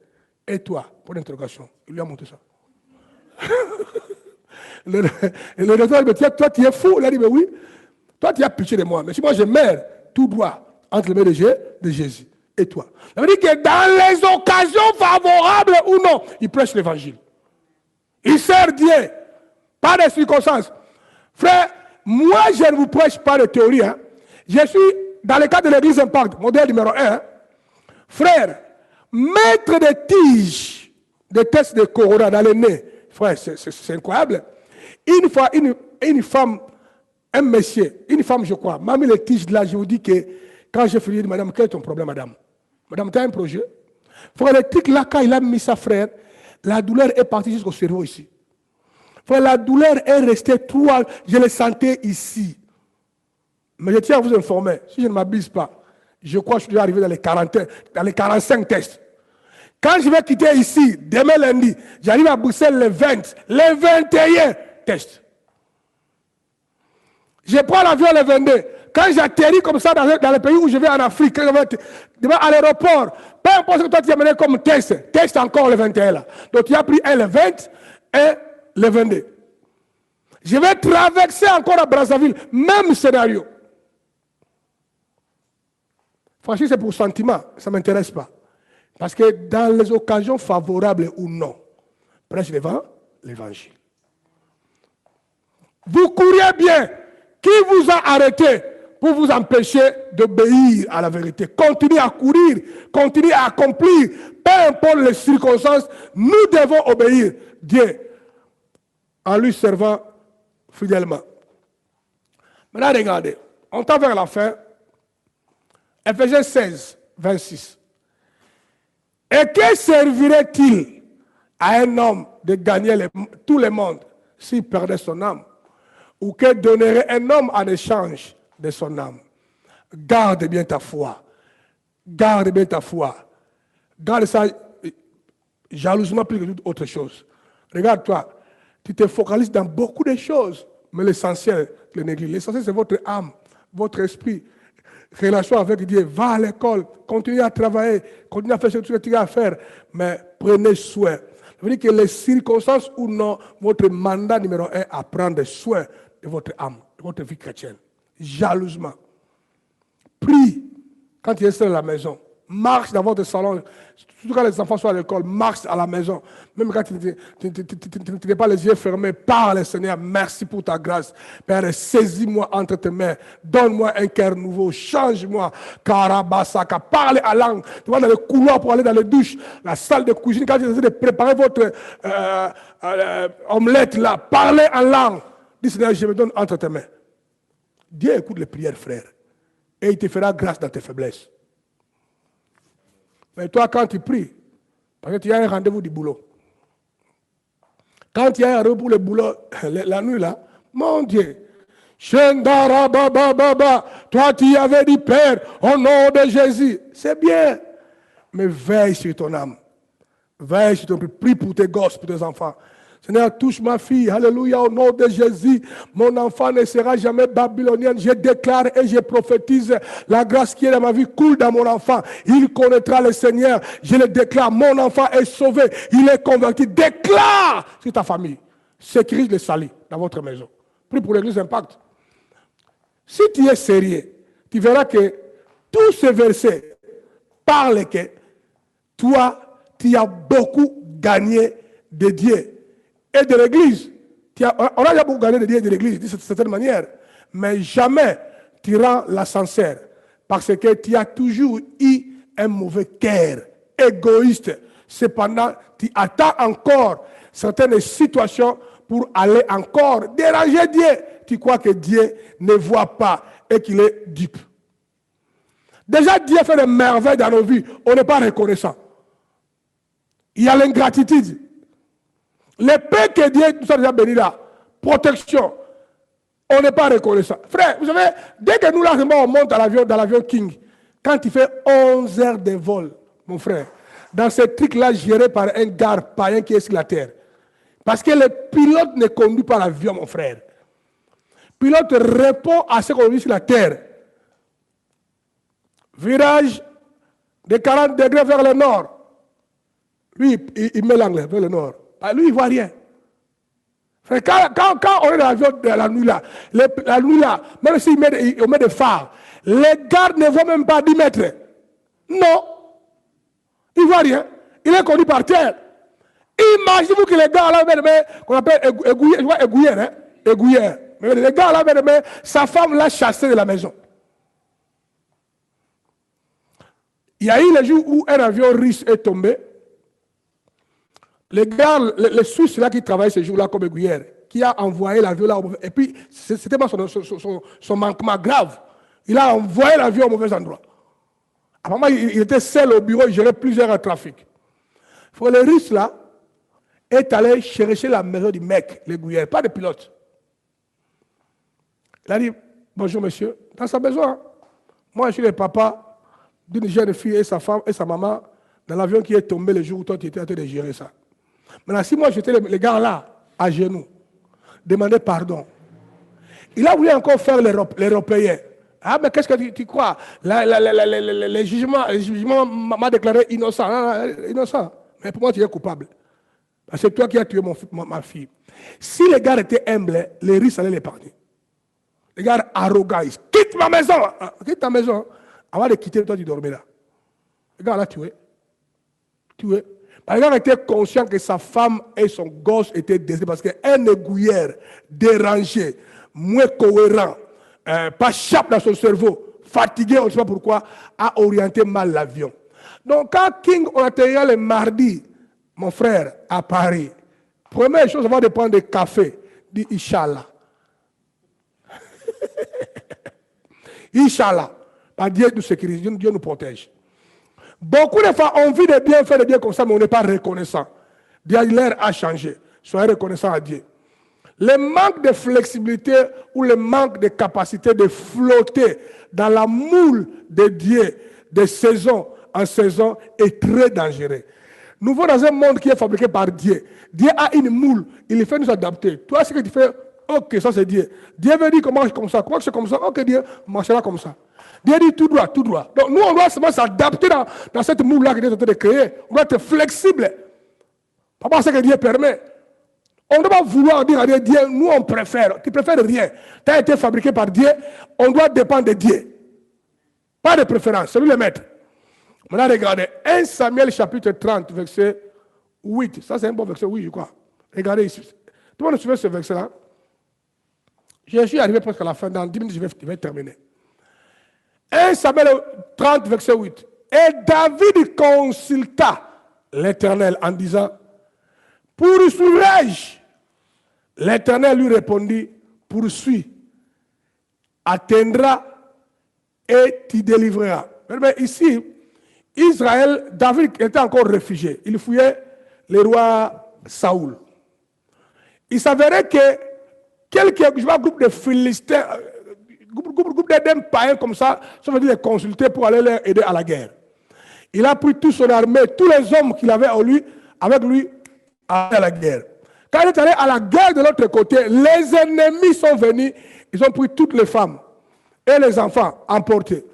Et toi, pour l'interrogation, il lui a montré ça. le docteur lui a dit, toi tu es fou. Il a dit, mais oui, toi tu as pitié de moi. Mais si moi je meurs, tout droit, entre les mains de Jésus. Et toi. Ça veut dire que dans les occasions favorables ou non, il prêche l'évangile. Il sert Dieu. Pas de circonstances. Frère, moi je ne vous prêche pas de théorie. Hein. Je suis dans le cadre de l'église Impact, modèle numéro 1. Hein. Frère, mettre des tiges, des tests de corona dans le nez, frère, c'est incroyable. Une fois, une femme, un monsieur, une femme je crois, m'a mis les tiges là, je vous dis que quand j'ai fini, madame, quel est ton problème, madame? Madame, tu as un projet? Frère, le truc là, quand il a mis ça, frère, la douleur est partie jusqu'au cerveau ici. Frère, la douleur est restée trois, je le sentais ici. Mais je tiens à vous informer, si je ne m'abuse pas, je crois que je suis déjà arrivé dans les 45 tests. Quand je vais quitter ici, demain lundi, j'arrive à Bruxelles les 20, les 21 tests. Je prends l'avion les 22. Quand j'atterris comme ça dans le pays où je vais en Afrique, quand je vais à l'aéroport, peu importe ce que toi tu as mené comme test encore le 21 là. Donc tu as pris un le 20 et le 22. Je vais traverser encore à Brazzaville, même scénario. Franchement, c'est pour sentiment, ça ne m'intéresse pas. Parce que dans les occasions favorables ou non, prêche l'évangile. Vous courez bien. Qui vous a arrêté pour vous empêcher d'obéir à la vérité? Continuez à courir, continuez à accomplir, peu importe les circonstances, nous devons obéir Dieu en lui servant fidèlement. Maintenant, regardez, on tend vers la fin. Ephésiens 16, 26. Et que servirait-il à un homme de gagner tout le monde s'il perdait son âme? Ou que donnerait un homme en échange de son âme? Garde bien ta foi. Garde bien ta foi. Garde ça jalousement plus que toute autre chose. Regarde-toi, tu te focalises dans beaucoup de choses, mais l'essentiel, le néglige. L'essentiel, c'est votre âme, votre esprit. Relation avec Dieu. Va à l'école, continuez à travailler, continuez à faire ce que tu as à faire, mais prenez soin. Ça veut dire que les circonstances ou non, votre mandat numéro 1 à prendre soin de votre âme, de votre vie chrétienne. Jalousement. Prie quand tu es seul à la maison. Marche dans votre salon. Surtout quand les enfants sont à l'école, marche à la maison. Même quand tu n'as pas les yeux fermés, parle, Seigneur, merci pour ta grâce. Père, saisis-moi entre tes mains. Donne-moi un cœur nouveau. Change-moi. Karabasaka. Parle à langue. Tu vas dans le couloir pour aller dans les douches, la salle de cuisine. Quand tu essaies de préparer votre omelette là, parlez en langue. Dis, Seigneur, je me donne entre tes mains. Dieu écoute les prières, frère. Et il te fera grâce dans tes faiblesses. Mais toi, quand tu pries, parce que tu as un rendez-vous du boulot. Quand tu as un rendez-vous pour le boulot, la nuit là, mon Dieu, toi tu avais dit Père, au nom de Jésus, c'est bien. Mais veille sur ton âme. Veille sur ton âme. Prie pour tes gosses, pour tes enfants. Seigneur, touche ma fille, alléluia, au nom de Jésus. Mon enfant ne sera jamais babylonien. Je déclare et je prophétise la grâce qui est dans ma vie coule dans mon enfant. Il connaîtra le Seigneur. Je le déclare, mon enfant est sauvé. Il est converti. Déclare sur ta famille. Sécurise le salut dans votre maison. Prie pour l'église Impact. Si tu es sérieux, tu verras que tous ces versets parlent que toi, tu as beaucoup gagner de Dieu et de l'Église. On a déjà beaucoup gagné de Dieu et de l'Église, d'une certaine manière, mais jamais tu rends la sincère, parce que tu as toujours eu un mauvais cœur, égoïste. Cependant, tu attends encore certaines situations pour aller encore déranger Dieu. Tu crois que Dieu ne voit pas et qu'il est dupe. Déjà, Dieu fait des merveilles dans nos vies. On n'est pas reconnaissant. Il y a l'ingratitude. Les paix que Dieu nous a déjà bénis là, protection, on n'est pas reconnaissant. Frère, vous savez, dès que nous là, on monte dans l'avion King, quand il fait 11 heures de vol, mon frère, dans ce truc-là géré par un gars païen qui est sur la terre. Parce que le pilote ne conduit pas l'avion, mon frère. Le pilote répond à ce qu'on dit sur la terre. Virage de 40 degrés vers le nord. Lui, il met l'angle vers le nord. Lui, il ne voit rien. Frère, quand on est dans l'avion de la nuit là, même s'il met des phares, les gardes ne voient même pas 10 mètres. Non. Il ne voit rien. Il est conduit par terre. Imaginez-vous que les gars là, qu'on appelle égouillère, hein? Égouillère. Mais les gars là, sa femme l'a chassé de la maison. Il y a eu le jour où un avion russe est tombé. Les gars, les Suisses là qui travaillent ce jour-là comme égouillère, qui a envoyé l'avion là. Et puis, c'était pas son manquement grave. Il a envoyé l'avion au mauvais endroit. Apparemment, il était seul au bureau, il gérait plusieurs trafics. Le Russe là est allé chercher la maison du mec, l'égouillère, pas de pilote. Il a dit, bonjour monsieur, dans sa maison, hein? Moi je suis le papa d'une jeune fille et sa femme et sa maman dans l'avion qui est tombé le jour où toi tu étais en train de gérer ça. Maintenant, si moi j'étais les gars là, à genoux, demander pardon, il a voulu encore faire l'Européen. Ah, mais qu'est-ce que tu crois? Le jugement m'a déclaré innocent. Innocent. Mais pour moi, tu es coupable. C'est toi qui as tué ma fille. Si les gars étaient humbles, les risques allaient l'épargner. Les gars arrogants, ils quitte ma maison. Quitte ta maison. Avant de quitter, toi, tu dormais là. Les gars là, tué. Les gars étaient conscients que sa femme et son gosse étaient décédés parce qu'un égouillère dérangé, moins cohérent, pas chape dans son cerveau, fatigué, on ne sait pas pourquoi, a orienté mal l'avion. Donc, quand King, on atterrit le mardi, mon frère, à Paris, première chose avant de prendre des cafés, dit Inch'Allah. Inch'Allah. Dieu nous sécurise, Dieu nous protège. Beaucoup de fois, on vit des biens, fait des biens comme ça, mais on n'est pas reconnaissant. Dieu, l'air a changé. Soyez reconnaissant à Dieu. Le manque de flexibilité ou le manque de capacité de flotter dans la moule de Dieu, de saison en saison, est très dangereux. Nous vivons dans un monde qui est fabriqué par Dieu. Dieu a une moule, il fait nous adapter. Toi, ce que tu fais, ok, ça c'est Dieu. Dieu veut dire qu'on marche comme ça. Comment c'est comme ça? Ok, Dieu marchera comme ça. Dieu dit tout droit, tout droit. Donc nous, on doit seulement s'adapter dans cette moule-là que Dieu est en train de créer. On doit être flexible. Pas parce que Dieu permet. On ne doit pas vouloir dire à Dieu, Dieu, nous on préfère. Tu préfères rien. Tu as été fabriqué par Dieu, on doit dépendre de Dieu. Pas de préférence, c'est lui le maître. Maintenant, regardez, 1 Samuel chapitre 30, verset 8. Ça, c'est un bon verset, oui, je crois. Regardez ici. Tout le monde suit ce verset-là. Je suis arrivé presque à la fin, dans 10 minutes, je vais terminer. 1 Samuel 30, verset 8. Et David consulta l'Éternel en disant, poursuivrai-je? L'Éternel lui répondit, poursuis, atteindra et tu délivreras. Mais ici, Israël, David était encore réfugié. Il fouillait le roi Saoul. Il s'avérait que quelques groupes de Philistins, groupe d'un païen comme ça, ça veut dire les consulter pour aller les aider à la guerre. Il a pris toute son armée, tous les hommes qu'il avait avec lui, à la guerre. Quand il est allé à la guerre de l'autre côté, les ennemis sont venus, ils ont pris toutes les femmes et les enfants emportés.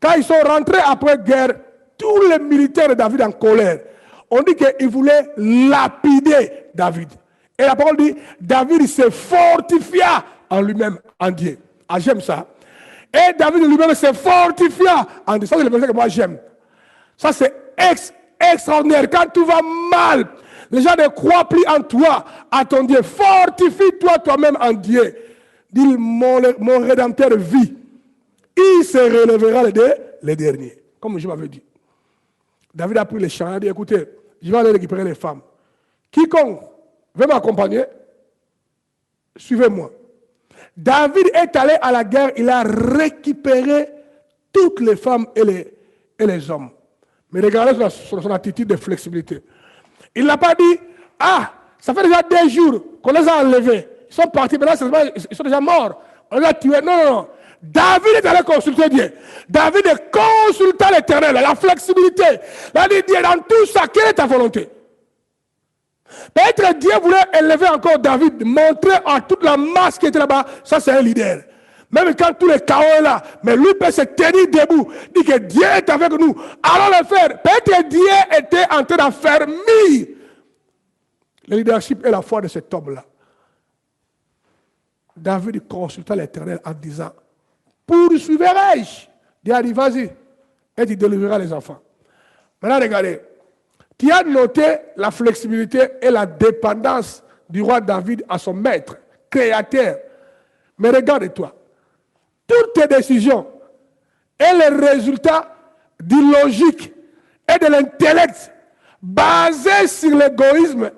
Quand ils sont rentrés après guerre, tous les militaires de David en colère, on dit qu'ils voulaient lapider David. Et la parole dit, David se fortifia en lui-même, en Dieu. Ah, j'aime ça. Et David lui-même se fortifia en Dieu. Ça, c'est le verset que moi j'aime. Ça, c'est extraordinaire. Quand tout va mal, Les gens ne croient plus en toi, à ton Dieu. Fortifie-toi toi-même en Dieu. Dis, mon Rédempteur vit. Il se relèvera les derniers. Comme je m'avais dit. David a pris les chants, il a dit, écoutez, je vais aller récupérer les femmes. Quiconque veut m'accompagner, suivez-moi. David est allé à la guerre, il a récupéré toutes les femmes et les hommes. Mais regardez son attitude de flexibilité. Il n'a pas dit, ah, ça fait déjà 2 jours qu'on les a enlevés. Ils sont partis, maintenant ils sont déjà morts. On les a tués. Non, non, non. David est allé consulter Dieu. David est consultant l'Éternel, la flexibilité. Il a dit, Dieu, dans tout ça, quelle est ta volonté? Peut-être Dieu voulait élever encore David, montrer à toute la masse qui était là-bas, ça c'est un leader. Même quand tous les chaos sont là, mais lui peut se tenir debout, dit que Dieu est avec nous. Allons le faire. Peut-être Dieu était en train d'affermir le leadership et la foi de cet homme-là. David consulta l'Éternel en disant, poursuivrai-je? Dieu a dit, vas-y, et tu délivreras les enfants. Maintenant, regardez. Tu as noté la flexibilité et la dépendance du roi David à son maître, créateur. Mais regarde-toi, toutes tes décisions et les résultats du logique et de l'intellect basés sur l'égoïsme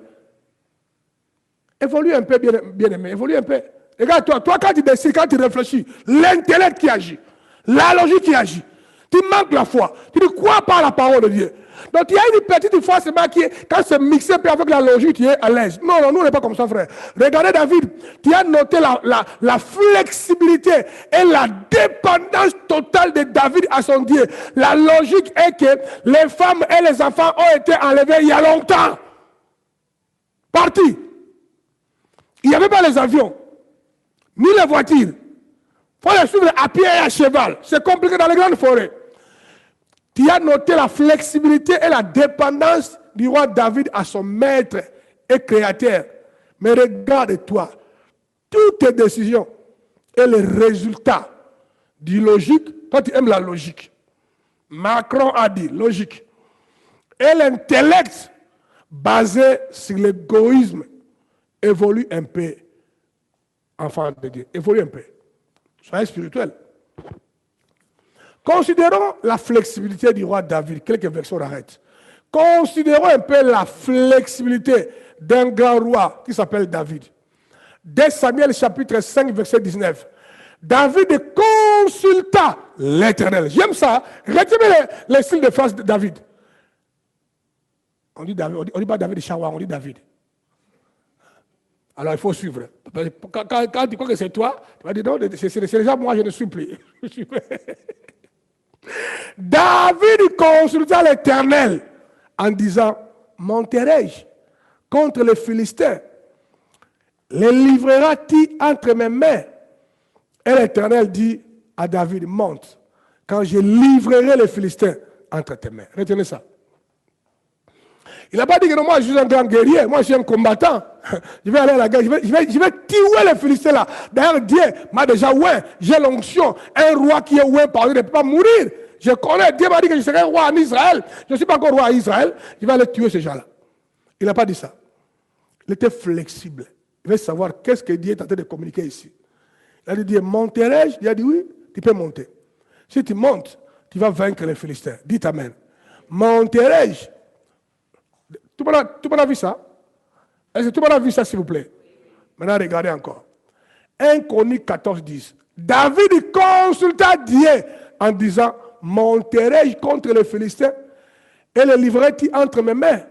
évoluent un peu, bien aimé, évoluent un peu. Regarde-toi, toi quand tu décides, quand tu réfléchis, l'intellect qui agit, la logique qui agit, tu manques la foi, tu ne crois pas à la parole de Dieu. Donc il y a une petite foi seulement qui est, quand c'est mixé avec la logique, tu es à l'aise. Non, non, nous on n'est pas comme ça, frère. Regardez David, tu as noté la flexibilité et la dépendance totale de David à son Dieu. La logique est que les femmes et les enfants ont été enlevés il y a longtemps. Partis. Il n'y avait pas les avions, ni les voitures. Il faut les suivre à pied et à cheval. C'est compliqué dans les grandes forêts. Tu as noté la flexibilité et la dépendance du roi David à son maître et créateur. Mais regarde-toi, toutes tes décisions et les résultats du logique, toi tu aimes la logique. Macron a dit logique. Et l'intellect basé sur l'égoïsme évolue un peu, enfant de Dieu, évolue un peu. Soyez spirituel. Considérons la flexibilité du roi David. Quelques versions arrêtent. Considérons un peu la flexibilité d'un grand roi qui s'appelle David. Dès Samuel chapitre 5, verset 19. David consulta l'Éternel. J'aime ça. Retenez les styles de phrase de David. On dit David, on dit pas David Chawa, on dit David. Alors il faut suivre. Quand tu crois que c'est toi, tu vas dire non, c'est déjà moi, je ne suis plus. David consulta l'Éternel en disant, monterai-je contre les Philistins? Les livrera-t-il entre mes mains? Et l'Éternel dit à David, monte, quand je livrerai les Philistins entre tes mains. Retenez ça. Il n'a pas dit que non, moi je suis un grand guerrier, moi je suis un combattant. Je vais aller à la guerre, je vais tuer les Philistins là. D'ailleurs, Dieu m'a déjà oué, j'ai l'onction. Un roi qui est oué par lui ne peut pas mourir. Je connais, Dieu m'a dit que je serai roi en Israël. Je ne suis pas encore roi en Israël, je vais aller tuer ces gens-là. Il n'a pas dit ça. Il était flexible. Il veut savoir qu'est-ce que Dieu est en train de communiquer ici. Il a dit, Dieu, monterai-je? Il a dit, oui, tu peux monter. Si tu montes, tu vas vaincre les Philistins. Dites Amen. Monterai-je? Tout le monde a vu ça? Est-ce que tout le monde a vu ça, s'il vous plaît? Maintenant, regardez encore. 1 Chronique 14, 10. David consulta Dieu en disant, monterai-je contre les Philistins et les livrerai-t-il entre mes mains?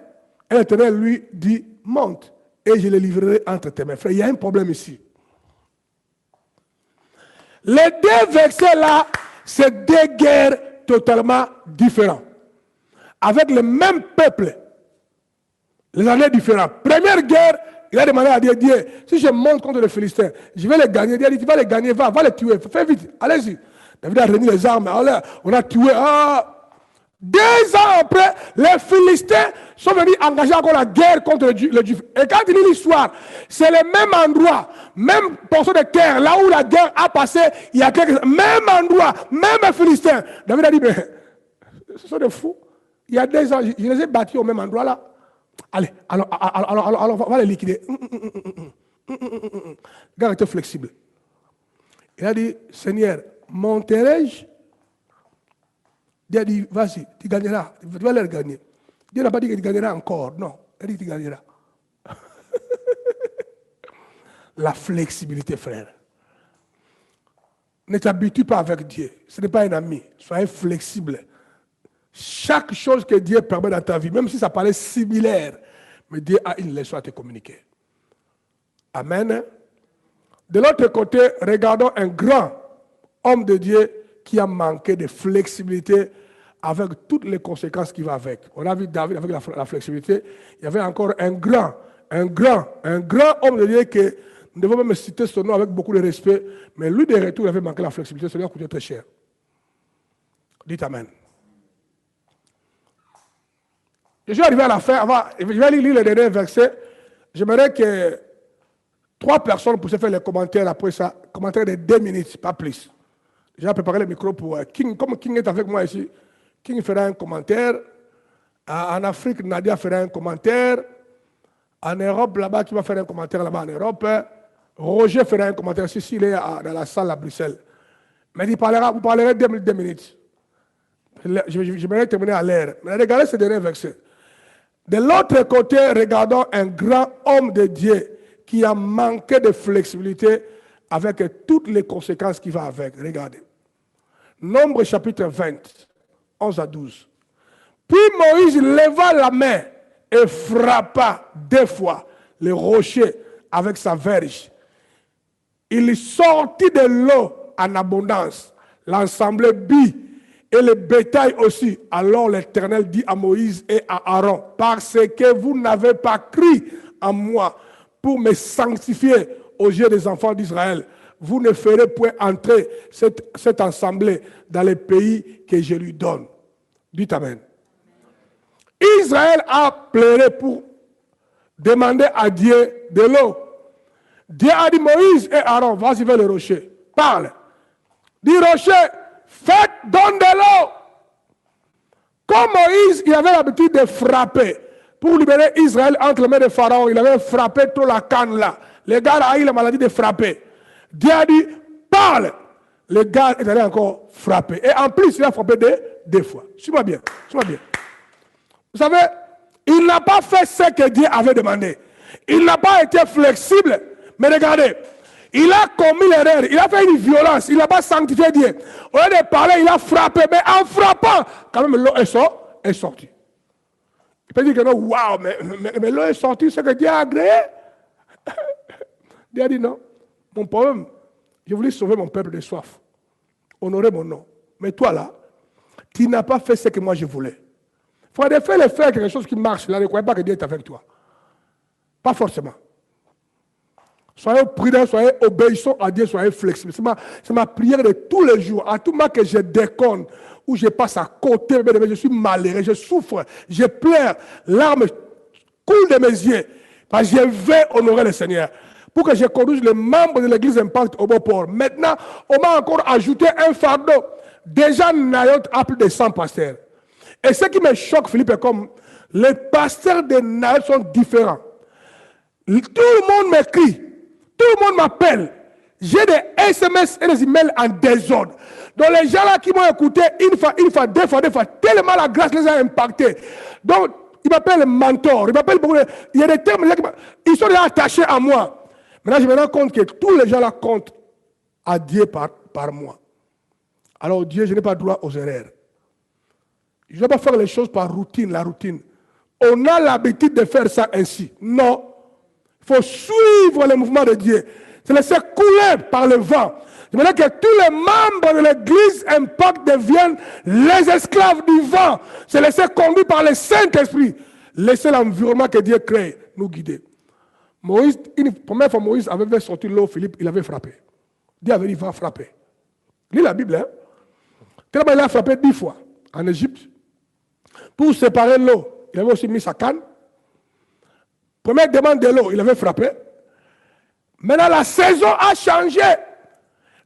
Et l'Éternel lui dit, monte et je les livrerai entre tes mains. Frère, il y a un problème ici. Les deux versets là, c'est deux guerres totalement différentes. Avec le même peuple. Les années différentes. Première guerre, il a demandé à Dieu, Dieu, si je monte contre les Philistins, je vais les gagner. Dieu a dit, tu vas les gagner, va les tuer, fais vite, allez-y. David a remis les armes, on a tué. 2 ans après, les Philistins sont venus engager encore la guerre contre les Juifs. Et quand il lit l'histoire, c'est le même endroit, même portion de terre, là où la guerre a passé, il y a même endroit, même Philistins. David a dit, mais ce sont des fous. Il y a 2 ans, je les ai battus au même endroit là. Allez, alors, on va les liquider. Le gars était flexible. Il a dit, Seigneur, monterai-je? Dieu a dit, vas-y, tu gagneras, tu vas les gagner. Dieu n'a pas dit que tu gagneras encore, non, il a dit que tu gagneras. La flexibilité, frère. Ne t'habitue pas avec Dieu, ce n'est pas un ami, soyez flexible. Chaque chose que Dieu permet dans ta vie, même si ça paraît similaire, mais Dieu a une leçon à te communiquer. Amen. De l'autre côté, regardons un grand homme de Dieu qui a manqué de flexibilité avec toutes les conséquences qui vont avec. On a vu David avec la flexibilité. Il y avait encore un grand homme de Dieu que nous devons même citer son nom avec beaucoup de respect, mais lui de retour il avait manqué la flexibilité, ça lui a coûté très cher. Dites Amen. Je suis arrivé à la fin, je vais lire le dernier verset. J'aimerais que 3 personnes puissent faire les commentaires après ça, commentaires de 2 minutes, pas plus. J'ai préparé le micro pour King. Comme King est avec moi ici, King fera un commentaire. En Afrique, Nadia fera un commentaire. En Europe, là-bas, qui va faire un commentaire là-bas en Europe. Roger fera un commentaire ici, il est dans la salle à Bruxelles. Mais vous parlerez 2 minutes. J'aimerais terminer à l'air. Mais regardez ce dernier verset. De l'autre côté, regardons un grand homme de Dieu qui a manqué de flexibilité avec toutes les conséquences qui vont avec. Regardez. Nombre chapitre 20, 11 à 12. Puis Moïse leva la main et frappa 2 fois le rocher avec sa verge. Il sortit de l'eau en abondance. L'ensemble bit et le bétail aussi. Alors l'Éternel dit à Moïse et à Aaron, parce que vous n'avez pas cru en moi pour me sanctifier aux yeux des enfants d'Israël, vous ne ferez point entrer cette assemblée dans les pays que je lui donne. Dites Amen. Israël a pleuré pour demander à Dieu de l'eau. Dieu a dit, Moïse et Aaron, vas-y vers le rocher, parle. Dis rocher, donne de l'eau. Comme Moïse, il avait l'habitude de frapper pour libérer Israël entre les mains de Pharaon. Il avait frappé toute la canne là. Le gars a eu la maladie de frapper. Dieu a dit, parle. Le gars est allé encore frapper. Et en plus, il a frappé 2 fois. Suis-moi bien. Vous savez, il n'a pas fait ce que Dieu avait demandé. Il n'a pas été flexible. Mais regardez, il a commis l'erreur, il a fait une violence, il n'a pas sanctifié Dieu. Au lieu de parler, il a frappé, mais en frappant, quand même l'eau est sortie. Il peut dire que non, waouh, mais l'eau est sortie, c'est que Dieu a agréé. Dieu a dit non, mon problème, je voulais sauver mon peuple de soif, honorer mon nom. Mais toi là, tu n'as pas fait ce que moi je voulais. Il faudrait faire quelque chose qui marche, là, ne croyez pas que Dieu est avec toi. Pas forcément. Soyez prudents, soyez obéissants à Dieu, soyez flexibles. C'est ma prière de tous les jours. À tout moment que je déconne, ou je passe à côté, je suis malheureux, je souffre, je pleure, larmes coulent de mes yeux. Parce que je vais honorer le Seigneur. Pour que je conduise les membres de l'église Impact au bon port. Maintenant, on m'a encore ajouté un fardeau. Déjà, Nayot a plus de 100 pasteurs. Et ce qui me choque, Philippe, est comme les pasteurs de Nayot sont différents. Tout le monde m'écrit. Tout le monde m'appelle. J'ai des SMS et des emails en désordre. Donc les gens là qui m'ont écouté une fois, deux fois, tellement la grâce les a impactés. Donc ils m'appellent mentor, ils m'appellent beaucoup. Il y a des termes là ils sont déjà attachés à moi. Maintenant je me rends compte que tous les gens là comptent à Dieu par moi. Alors Dieu, je n'ai pas droit aux erreurs. Je ne vais pas faire les choses par routine, la routine. On a l'habitude de faire ça ainsi. Non. Il faut suivre le mouvement de Dieu. Se laisser couler par le vent. De manière que tous les membres de l'église Impact deviennent les esclaves du vent. Se laisser conduire par le Saint-Esprit. Laisser l'environnement que Dieu crée nous guider. Moïse, une première fois Moïse avait sorti l'eau, Philippe, il avait frappé. Dieu avait dit, il va frapper. Lis la Bible, hein. Tellement il a frappé 10 fois en Égypte. Pour séparer l'eau, il avait aussi mis sa canne. Première demande de l'eau, il avait frappé. Maintenant, la saison a changé.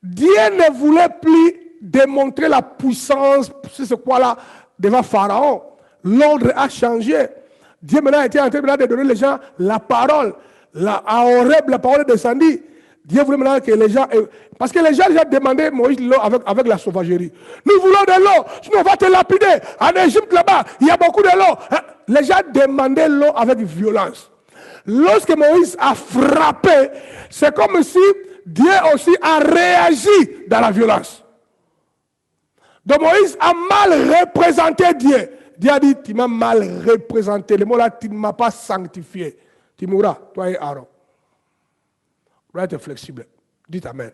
Dieu ne voulait plus démontrer la puissance, c'est quoi là, devant Pharaon. L'ordre a changé. Dieu maintenant était en train de donner les gens la parole. À Horeb, la parole descendue. Dieu voulait maintenant que les gens... Parce que les gens déjà demandaient Moïse l'eau avec la sauvagerie. Nous voulons de l'eau, sinon on va te lapider. En Égypte là-bas, il y a beaucoup de l'eau. Les gens demandaient l'eau avec violence. Lorsque Moïse a frappé, c'est comme si Dieu aussi a réagi dans la violence. Donc Moïse a mal représenté Dieu. Dieu a dit, tu m'as mal représenté. Le mot là, tu ne m'as pas sanctifié. Tu mourras, toi et Aaron. On doit être flexible. Dites Amen.